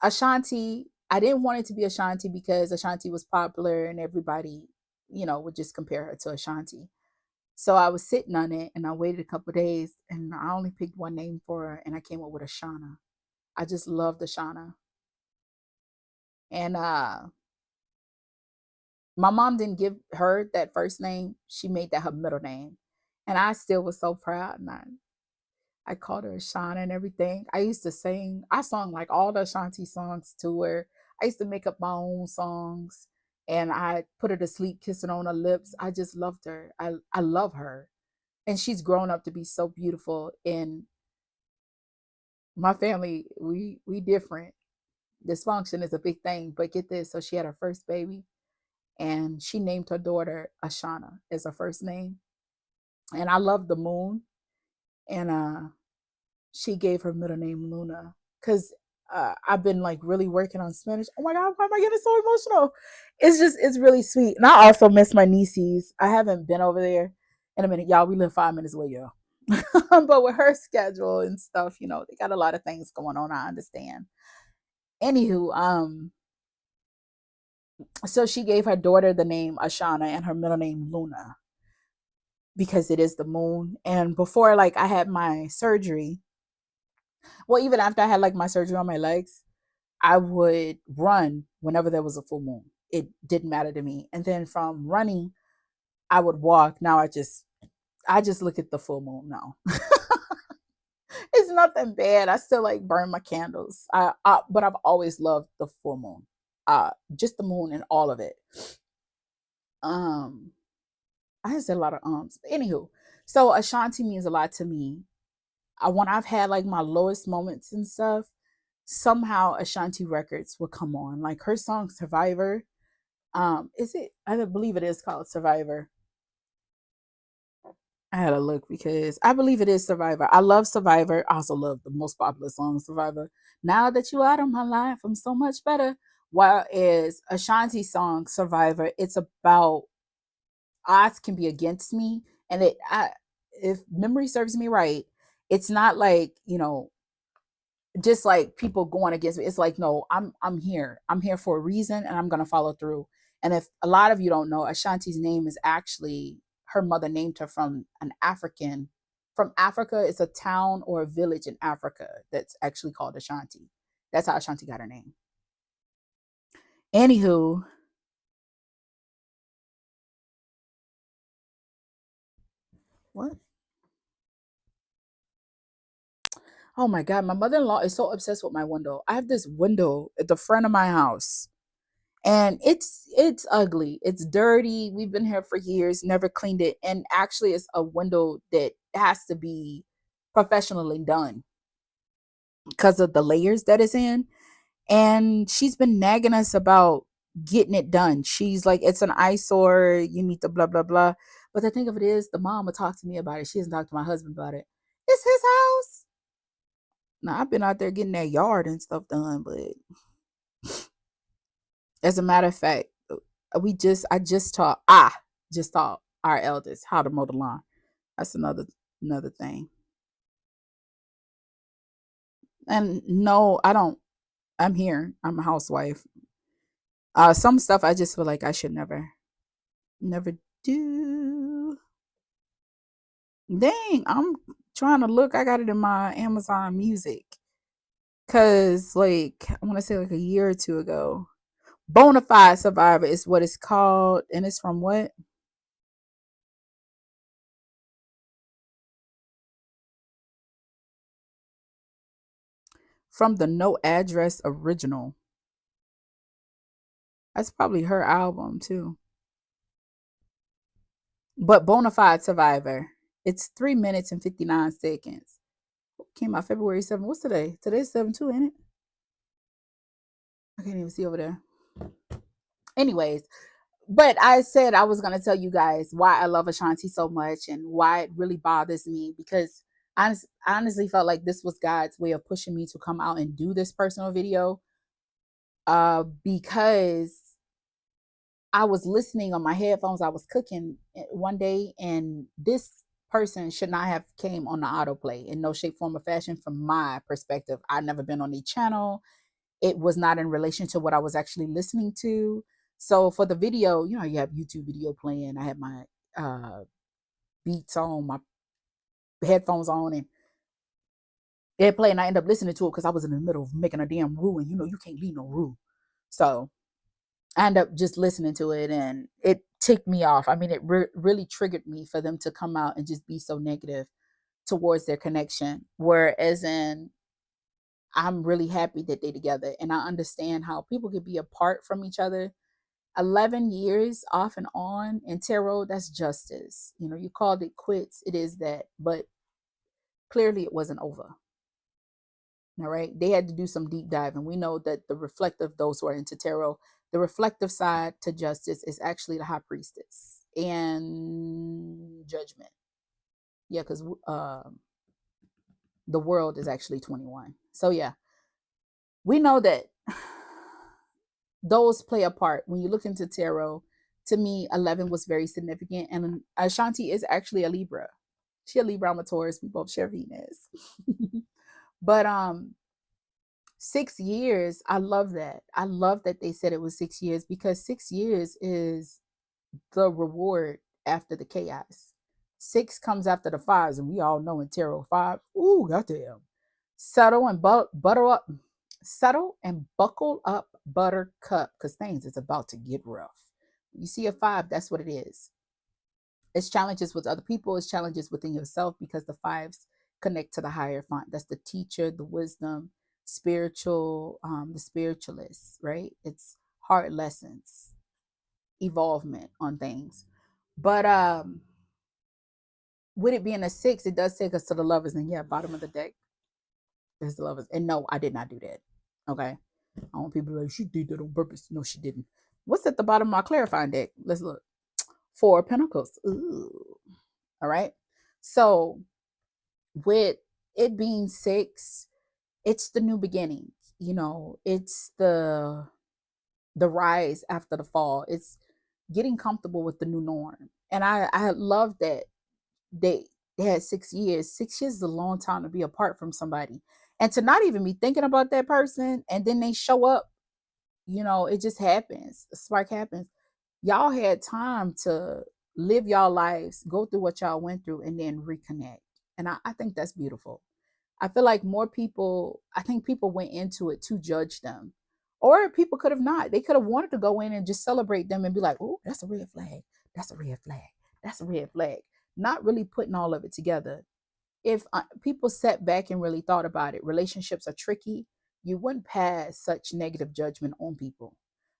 Ashanti, I didn't want it to be Ashanti because Ashanti was popular and everybody, would just compare her to Ashanti. So I was sitting on it and I waited a couple of days and I only picked one name for her and I came up with Ashana. I just loved Ashana. And my mom didn't give her that first name. She made that her middle name. And I still was so proud. And I called her Ashana and everything. I used to sing, I sung like all the Ashanti songs to her. I used to make up my own songs and I put her to sleep kissing on her lips. I just loved her. I love her. And she's grown up to be so beautiful. And my family, we different. Dysfunction is a big thing. But get this, so she had her first baby and she named her daughter Ashana as her first name. And I love the moon. And she gave her middle name Luna because I've been like really working on Spanish. Oh my God, why am I getting so emotional? It's really sweet. And I also miss my nieces. I haven't been over there in a minute. Y'all, we live 5 minutes away, y'all. But with her schedule and stuff, they got a lot of things going on. I understand. Anywho, so she gave her daughter the name Ashana and her middle name Luna because it is the moon. And before like I had my surgery, well, even after I had like my surgery on my legs, I would run whenever there was a full moon. It didn't matter to me. And then from running, I would walk. Now I just look at the full moon now. It's it's nothing bad. I still like burn my candles. But I've always loved the full moon. Just the moon and all of it. Um, I said a lot of ums. Anywho, so Ashanti means a lot to me. When I've had like my lowest moments and stuff, somehow Ashanti records will come on. Like her song Survivor. Is it? I believe it is called Survivor. I had to look because I believe it is Survivor. I love Survivor. I also love the most popular song, Survivor. Now that you out of my life, I'm so much better. Whereas Ashanti's song, Survivor, it's about odds can be against me. And if memory serves me right, it's not like, just like people going against me. It's like, no, I'm here. I'm here for a reason and I'm gonna follow through. And if a lot of you don't know, Ashanti's name is actually her mother named her from Africa. It's a town or a village in Africa that's actually called Ashanti. That's how Ashanti got her name. Anywho, what? Oh my god, my mother-in-law is so obsessed with my window. I have this window at the front of my house and it's ugly, it's dirty, we've been here for years, never cleaned it, and actually it's a window that has to be professionally done because of the layers that it's in. And she's been nagging us about getting it done. She's like, it's an eyesore, you need to blah blah blah. But the thing of it is, the mom will talk to me about it, she doesn't talk to my husband about it. It's his house. Now I've been out there getting that yard and stuff done, but as a matter of fact, I just taught our eldest how to mow the lawn. That's another thing. And no, I don't. I'm here. I'm a housewife. Some stuff I just feel like I should never do. Dang, I'm trying to look. I got it in my Amazon Music because, like, I want to say like a year or two ago, Bonafide Survivor is what it's called, and it's from what? From the No Address original. That's probably her album too. But Bonafide Survivor, it's 3 minutes and 59 seconds. Came out February 7th. What's today? Today's 7 too, ain't it? I can't even see over there. Anyways, but I said I was gonna tell you guys why I love Ashanti so much and why it really bothers me because I honestly felt like this was God's way of pushing me to come out and do this personal video. Because I was listening on my headphones. I was cooking one day, and this person should not have came on the autoplay in no shape, form, or fashion. From my perspective, I'd never been on the channel. It was not in relation to what I was actually listening to. So for the video, you have YouTube video playing. I had my beats on, my headphones on, and it played. And I ended up listening to it because I was in the middle of making a damn roux, and you can't leave no roux. So I ended up just listening to it and it ticked me off. I mean, it really triggered me for them to come out and just be so negative towards their connection. Whereas I'm really happy that they're together and I understand how people could be apart from each other. 11 years off and on in tarot, that's justice. You called it quits, it is that. But clearly it wasn't over. All right. They had to do some deep dive. And we know that the reflective, those who are into tarot, the reflective side to justice is actually the high priestess and judgment. Yeah, because the world is actually 21. So, yeah, we know that those play a part. When you look into tarot, to me, 11 was very significant. And Ashanti is actually a Libra. She a Libra, I'm a Taurus. We both share Venus. But 6 years, I love that. I love that they said it was 6 years because 6 years is the reward after the chaos. Six comes after the fives, and we all know in tarot five. Ooh, goddamn! Settle and butter up, settle and buckle up, buttercup, because things is about to get rough. You see a five, that's what it is. It's challenges with other people. It's challenges within yourself because the fives connect to the higher font. That's the teacher, the wisdom, spiritual, the spiritualist, right? It's hard lessons, evolvement on things. But with it being a six, it does take us to the lovers. And yeah, bottom of the deck is the lovers. And no, I did not do that. Okay. I want people to like, she did that on purpose. No, she didn't. What's at the bottom of my clarifying deck? Let's look. Four of Pentacles. Ooh. All right. So with it being six, it's the new beginning. You know, it's the rise after the fall. It's getting comfortable with the new norm. And I love that they they had 6 years. 6 years is a long time to be apart from somebody. And to not even be thinking about that person and then they show up, you know, it just happens. A spark happens. Y'all had time to live y'all lives, go through what y'all went through, and then reconnect. And I think that's beautiful. I feel like more people, I think people went into it to judge them. Or people could have not. They could have wanted to go in and just celebrate them and be like, oh, that's a red flag. That's a red flag. That's a red flag. Not really putting all of it together. If people sat back and really thought about it, relationships are tricky. You wouldn't pass such negative judgment on people.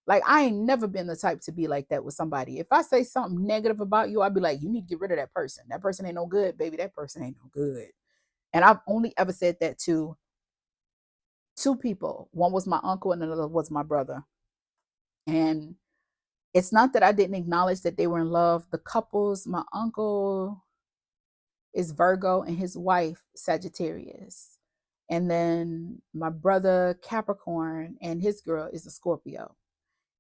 Like, I ain't never been the type to be like that with somebody. If I say something negative about you, I'd be like, you need to get rid of that person. That person ain't no good, baby. That person ain't no good. And I've only ever said that to two people. One was my uncle and another was my brother. And it's not that I didn't acknowledge that they were in love. The couples, my uncle is Virgo and his wife Sagittarius. And then my brother Capricorn and his girl is a Scorpio.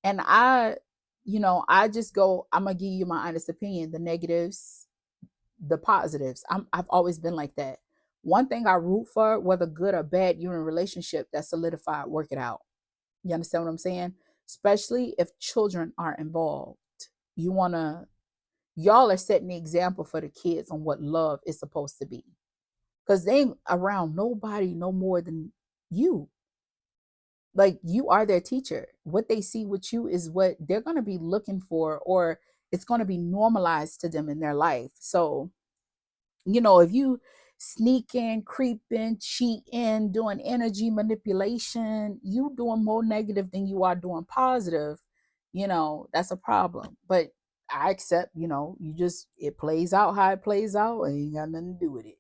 And I just go, I'm going to give you my honest opinion, the negatives, the positives. I've always been like that. One thing I root for, whether good or bad, you're in a relationship that's solidified, work it out. You understand what I'm saying? Especially if children are involved. You want to, y'all are setting the example for the kids on what love is supposed to be. Because they ain't around nobody no more than you. Like, you are their teacher. What they see with you is what they're going to be looking for, or it's going to be normalized to them in their life. So, if you sneaking, creeping, cheating, doing energy manipulation, you doing more negative than you are doing positive, that's a problem. But I accept, it plays out how it plays out. I ain't got nothing to do with it.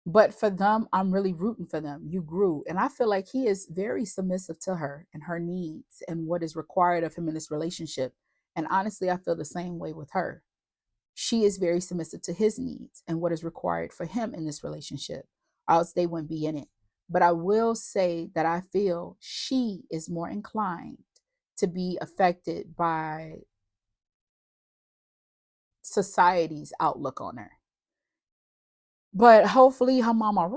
But for them, I'm really rooting for them. You grew. And I feel like he is very submissive to her and her needs and what is required of him in this relationship. And honestly, I feel the same way with her. She is very submissive to his needs and what is required for him in this relationship, or else they wouldn't be in it. But I will say that I feel she is more inclined to be affected by society's outlook on her. But hopefully her mama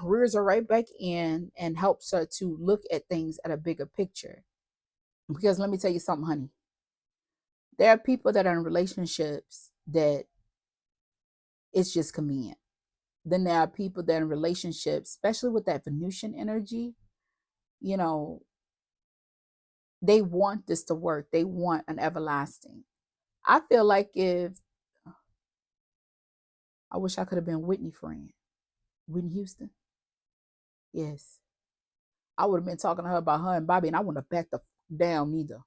rears her right back in and helps her to look at things at a bigger picture. Because let me tell you something, honey. There are people that are in relationships that it's just convenient. Then there are people that are in relationships, especially with that Venusian energy, you know, they want this to work. They want an everlasting. I feel like if I wish I could have been Whitney friend. Whitney Houston. Yes. I would have been talking to her about her and Bobby, and I wouldn't have backed the down neither.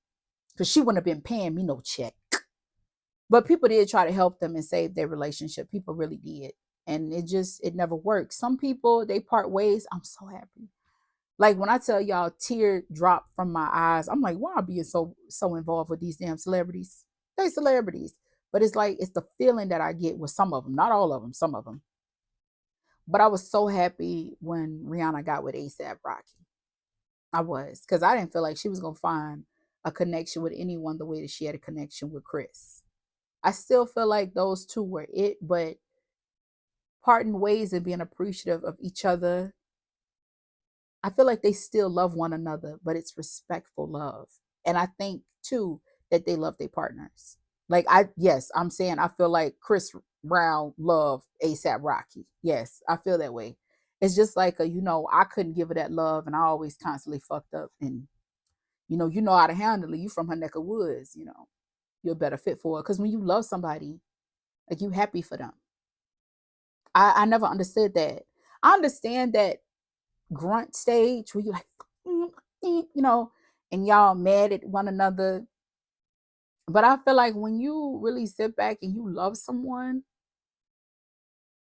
Because she wouldn't have been paying me no check. But people did try to help them and save their relationship. People really did. And it never worked. Some people, they part ways. I'm so happy. Like when I tell y'all tear dropped from my eyes, I'm like, why am I being so involved with these damn celebrities? They celebrities. But it's like, it's the feeling that I get with some of them. Not all of them, some of them. But I was so happy when Rihanna got with ASAP Rocky. I was. Because I didn't feel like she was going to find a connection with anyone the way that she had a connection with Chris. I still feel like those two were it, but parting ways and being appreciative of each other, I feel like they still love one another, but it's respectful love. And I think too that they love their partners. Like I'm saying I feel like Chris Brown loved ASAP Rocky. Yes, I feel that way. It's just like I couldn't give her that love and I always constantly fucked up and you know how to handle it. You from her neck of woods, you're a better fit for it. Because when you love somebody, like you happy for them. I never understood that. I understand that grunt stage where you like, you know, and y'all mad at one another. But I feel like when you really sit back and you love someone,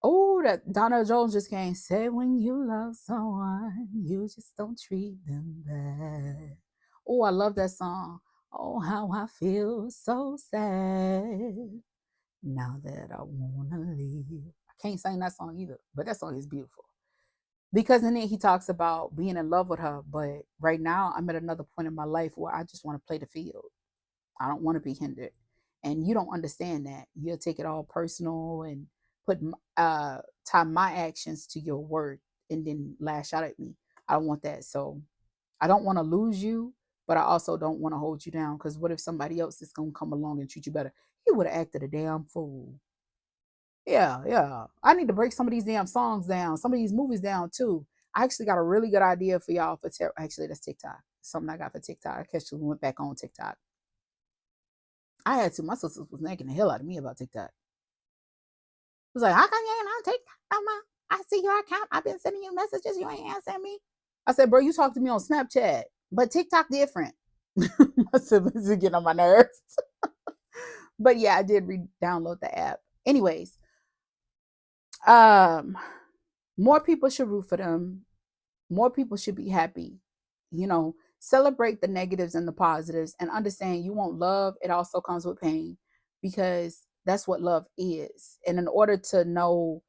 oh, that Donna Jones just came. Say when you love someone, you just don't treat them bad. Oh, I love that song. Oh, how I feel so sad now that I wanna leave. I can't sing that song either, but that song is beautiful. Because in it he talks about being in love with her, but right now I'm at another point in my life where I just want to play the field. I don't want to be hindered. And you don't understand that. You'll take it all personal and put tie my actions to your word and then lash out at me. I don't want that. So I don't want to lose you, but I also don't want to hold you down. Because what if somebody else is gonna come along and treat you better? He would have acted a damn fool. Yeah, yeah. I need to break some of these damn songs down, some of these movies down too. I actually got a really good idea for y'all for actually that's TikTok. Something I got for TikTok. I actually went back on TikTok. I had to. My sisters was nagging the hell out of me about TikTok. It was like, how come you ain't on TikTok? I see your account. I've been sending you messages. You ain't answering me. I said, bro, you talk to me on Snapchat, but TikTok different. My siblings are getting on my nerves. But yeah, I did re-download the app. Anyways, um, more people should root for them. More people should be happy. Celebrate the negatives and the positives and understand you want love. It also comes with pain because that's what love is. And in order to know,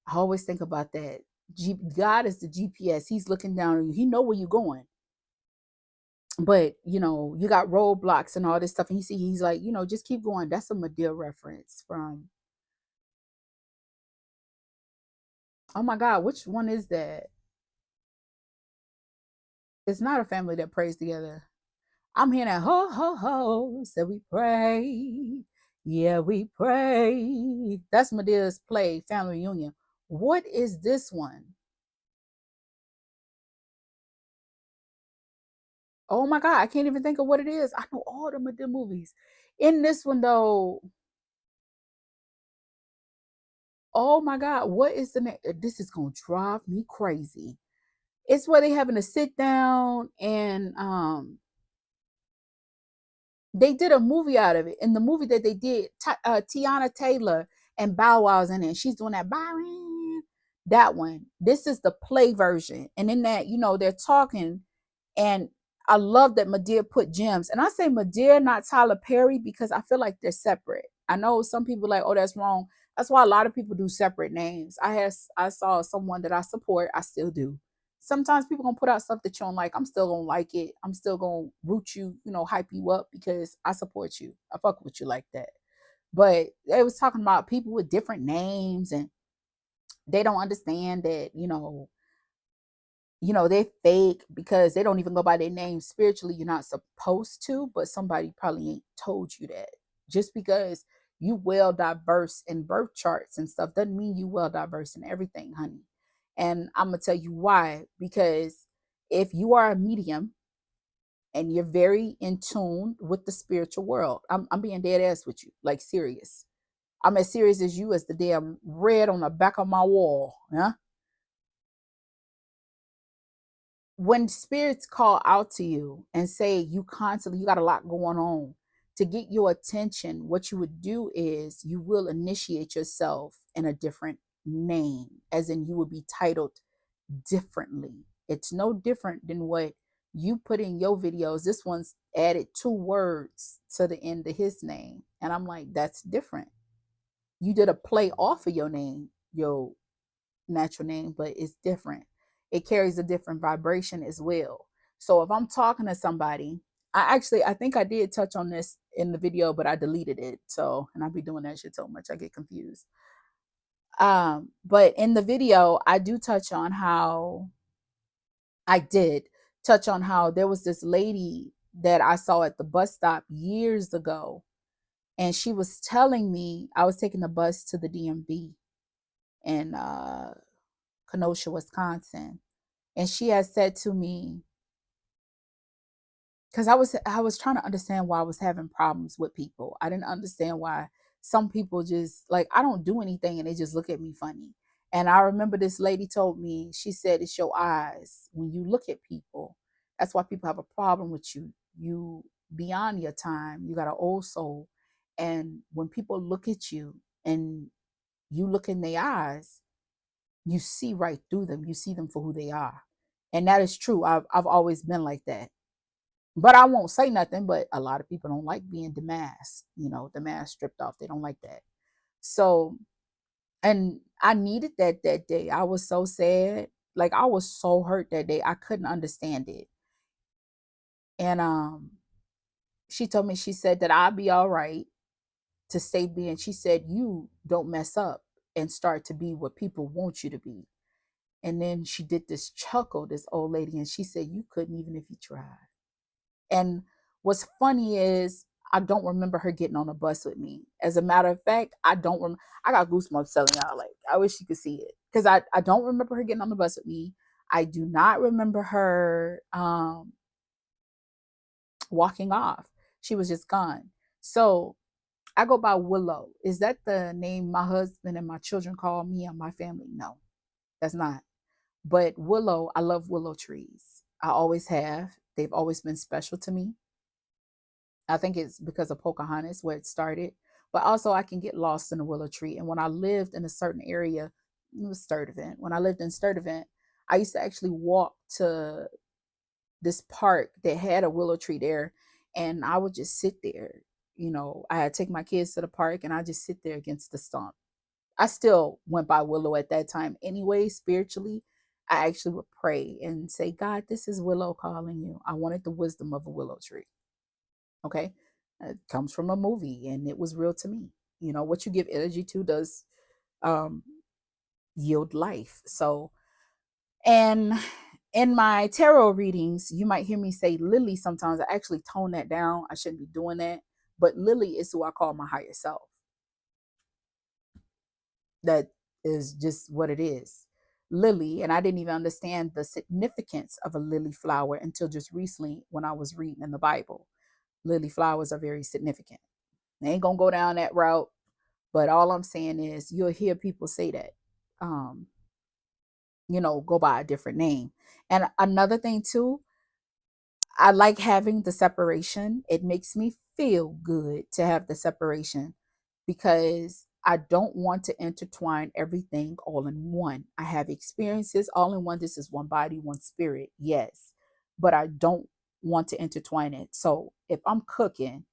I always think about that. God is the GPS. He's looking down on you. He know where you're going. But you got roadblocks and all this stuff. And he's like, just keep going. That's a Medea reference from, oh my God, which one is that? It's not a family that prays together. I'm hearing that ho ho ho. So we pray. Yeah, we pray. That's Medea's play, Family Reunion. What is this one? Oh my God, I can't even think of what it is. I know all the Medea movies. In this one though, oh my God, what is the name? This is gonna drive me crazy. It's where they having to sit down and they did a movie out of it. In the movie that they did, Tiana Taylor and Bow Wow's in it. She's doing that Byron. That one. This is the play version. And in that, they're talking. And I love that Medea put gems. And I say Medea, not Tyler Perry, because I feel like they're separate. I know some people like, oh, that's wrong. That's why a lot of people do separate names. I saw someone that I support. I still do. Sometimes people gonna put out stuff that you don't like. I'm still gonna like it. I'm still gonna root you, hype you up because I support you. I fuck with you like that. But they was talking about people with different names and they don't understand that, they're fake because they don't even go by their name spiritually. You're not supposed to, but somebody probably ain't told you that. Just because you well diverse in birth charts and stuff doesn't mean you well diverse in everything, honey. And I'm gonna tell you why. Because if you are a medium and you're very in tune with the spiritual world, I'm being dead ass with you, like serious. I'm as serious as you as the damn red on the back of my wall. Yeah. When spirits call out to you and say you got a lot going on, to get your attention, what you would do is you will initiate yourself in a different name, as in you will be titled differently. It's no different than what you put in your videos. This one's added 2 words to the end of his name, and I'm like, that's different. You did a play off of your name, your natural name, but it's different. It carries a different vibration as well. So if I'm talking to somebody, I think I did touch on this in the video, but I deleted it. So, and I be doing that shit so much I get confused. But in the video, I do touch on how I did touch on how there was this lady that I saw at the bus stop years ago, and she was telling me I was taking the bus to the DMV in Kenosha, Wisconsin. And she had said to me, because I was trying to understand why I was having problems with people. I didn't understand why some people just like, I don't do anything and they just look at me funny. And I remember this lady told me, she said, it's your eyes. When you look at people, that's why people have a problem with you. You beyond your time. You got an old soul. And when people look at you and you look in their eyes, you see right through them. You see them for who they are. And that is true. I've always been like that. But I won't say nothing. But a lot of people don't like being demasked, the mask stripped off. They don't like that. So, and I needed that day. I was so sad. Like I was so hurt that day. I couldn't understand it. And she told me, she said that I'll be all right to stay being. She said, you don't mess up and start to be what people want you to be. And then she did this chuckle, this old lady, and she said, you couldn't even if you tried. And what's funny is I don't remember her getting on a bus with me. As a matter of fact, I don't remember. I got goosebumps telling y'all. Like, I wish you could see it. Because I don't remember her getting on the bus with me. I do not remember her walking off. She was just gone. So I go by Willow. Is that the name my husband and my children call me and my family? No, that's not. But Willow, I love willow trees. I always have. They've always been special to me. I think it's because of Pocahontas where it started. But also I can get lost in a willow tree. And when I lived in a certain area, it was Sturtevant. When I lived in Sturtevant, I used to actually walk to this park that had a willow tree there. And I would just sit there. I had to take my kids to the park and I just sit there against the stump. I still went by Willow at that time anyway, spiritually. I actually would pray and say, God, this is Willow calling you. I wanted the wisdom of a willow tree. Okay. It comes from a movie and it was real to me. What you give energy to does um, yield life. So, and in my tarot readings, you might hear me say Lily sometimes. I actually tone that down. I shouldn't be doing that. But Lily is who I call my higher self. That is just what it is. Lily, and I didn't even understand the significance of a lily flower until just recently when I was reading in the Bible. Lily flowers are very significant. They ain't gonna go down that route, but all I'm saying is you'll hear people say that, um, go by a different name. And another thing too, I like having the separation. It makes me feel good to have the separation because I don't want to intertwine everything all in one. I have experiences all in one. This is one body, one spirit, yes, but I don't want to intertwine it. So if I'm cooking,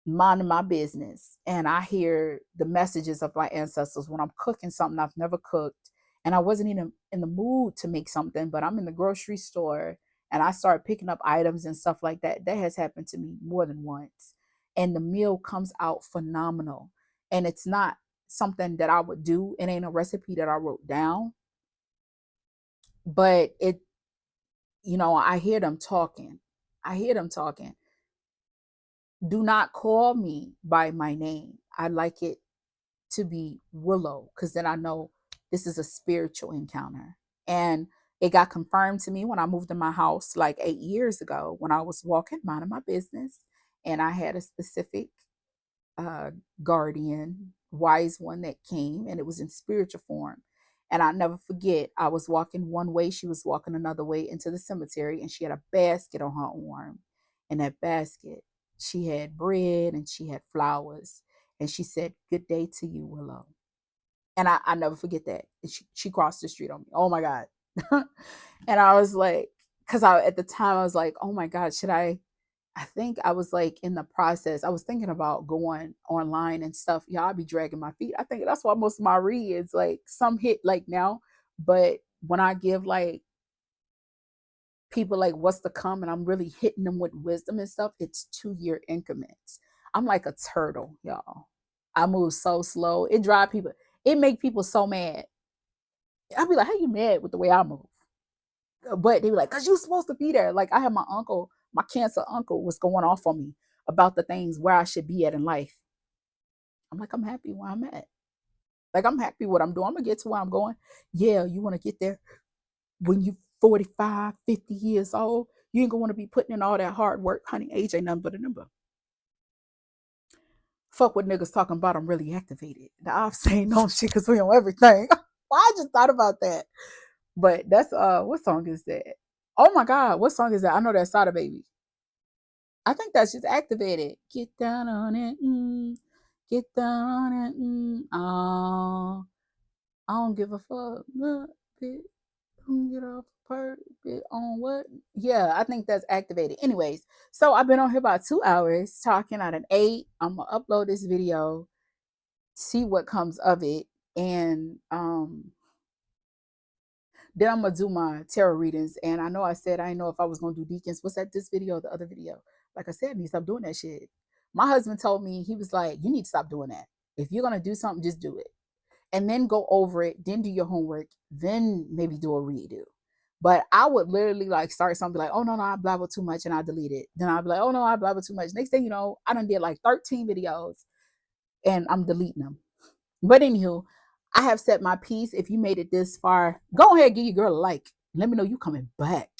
minding my business, and I hear the messages of my ancestors when I'm cooking something I've never cooked, and I wasn't even in the mood to make something, but I'm in the grocery store and I start picking up items and stuff like that. That has happened to me more than once. And the meal comes out phenomenal. And it's not something that I would do. It ain't a recipe that I wrote down, but I hear them talking. I hear them talking. Do not call me by my name. I like it to be Willow because then I know this is a spiritual encounter. And it got confirmed to me when I moved in my house like 8 years ago when I was walking, minding my business, and I had a specific uh, guardian, wise one that came, and it was in spiritual form. And I'll never forget, I was walking one way, she was walking another way into the cemetery, and she had a basket on her arm. In that basket, she had bread and she had flowers. And she said, "Good day to you, Willow." And I never forget that. And she crossed the street on me. Oh my God. And I was like, because at the time I was like, oh my God, should I think I was like in the process. I was thinking about going online and stuff. Y'all be dragging my feet. I think that's why most of my reads, like some hit like now, but when I give like people like what's to come and I'm really hitting them with wisdom and stuff, it's 2 year increments. I'm like a turtle, y'all. I move so slow. It drive people, it make people so mad. I'll be like, how you mad with the way I move? But they be like, cause you supposed to be there. Like I had my uncle, my cancer uncle was going off on me about the things where I should be at in life. I'm like, I'm happy where I'm at. Like I'm happy what I'm doing. I'm gonna get to where I'm going. Yeah, you want to get there when you 45, 50 years old. You ain't gonna want to be putting in all that hard work, honey. Age ain't nothing but a number. Fuck what niggas talking about. I'm really activated. The ops saying no shit because we on everything. Why I just thought about that. But that's what song is that? Oh my god, what song is that? I know that's Sada Baby. I think that's just activated. Get down on it, get down on it. Oh, I don't give a fuck. Look, bitch, get off part bit on what? Yeah, I think that's activated. Anyways, so I've been on here about 2 hours talking at an 8. I'm gonna upload this video, see what comes of it, and then I'm gonna do my tarot readings. And I know I said I didn't know if I was gonna do deacons. Was that this video or the other video? Like I said, I need to stop doing that shit. My husband told me, he was like, you need to stop doing that. If you're gonna do something, just do it. And then go over it, then do your homework, then maybe do a redo. But I would literally like start something like, oh no, I blabber too much and I delete it. Then I'd be like, oh no, I blabber too much. Next thing you know, I done did like 13 videos and I'm deleting them. But anywho, I have set my piece. If you made it this far, go ahead, give your girl a like. Let me know you coming back.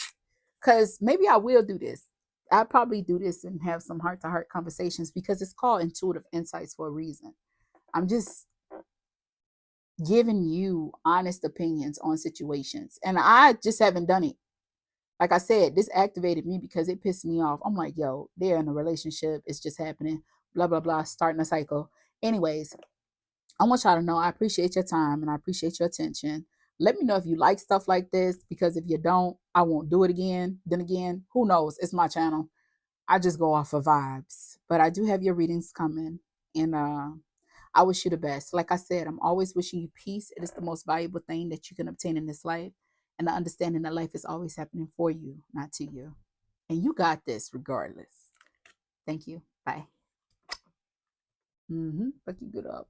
Cause maybe I will do this. I'll probably do this and have some heart to heart conversations because it's called intuitive insights for a reason. I'm just giving you honest opinions on situations. And I just haven't done it. Like I said, this activated me because it pissed me off. I'm like, yo, they're in a relationship. It's just happening. Blah, blah, blah. Starting a cycle. Anyways, I want y'all to know I appreciate your time and I appreciate your attention. Let me know if you like stuff like this because if you don't, I won't do it again. Then again, who knows? It's my channel. I just go off of vibes. But I do have your readings coming. And I wish you the best. Like I said, I'm always wishing you peace. It is the most valuable thing that you can obtain in this life. And the understanding that life is always happening for you, not to you. And you got this regardless. Thank you. Bye. Fuck you good up.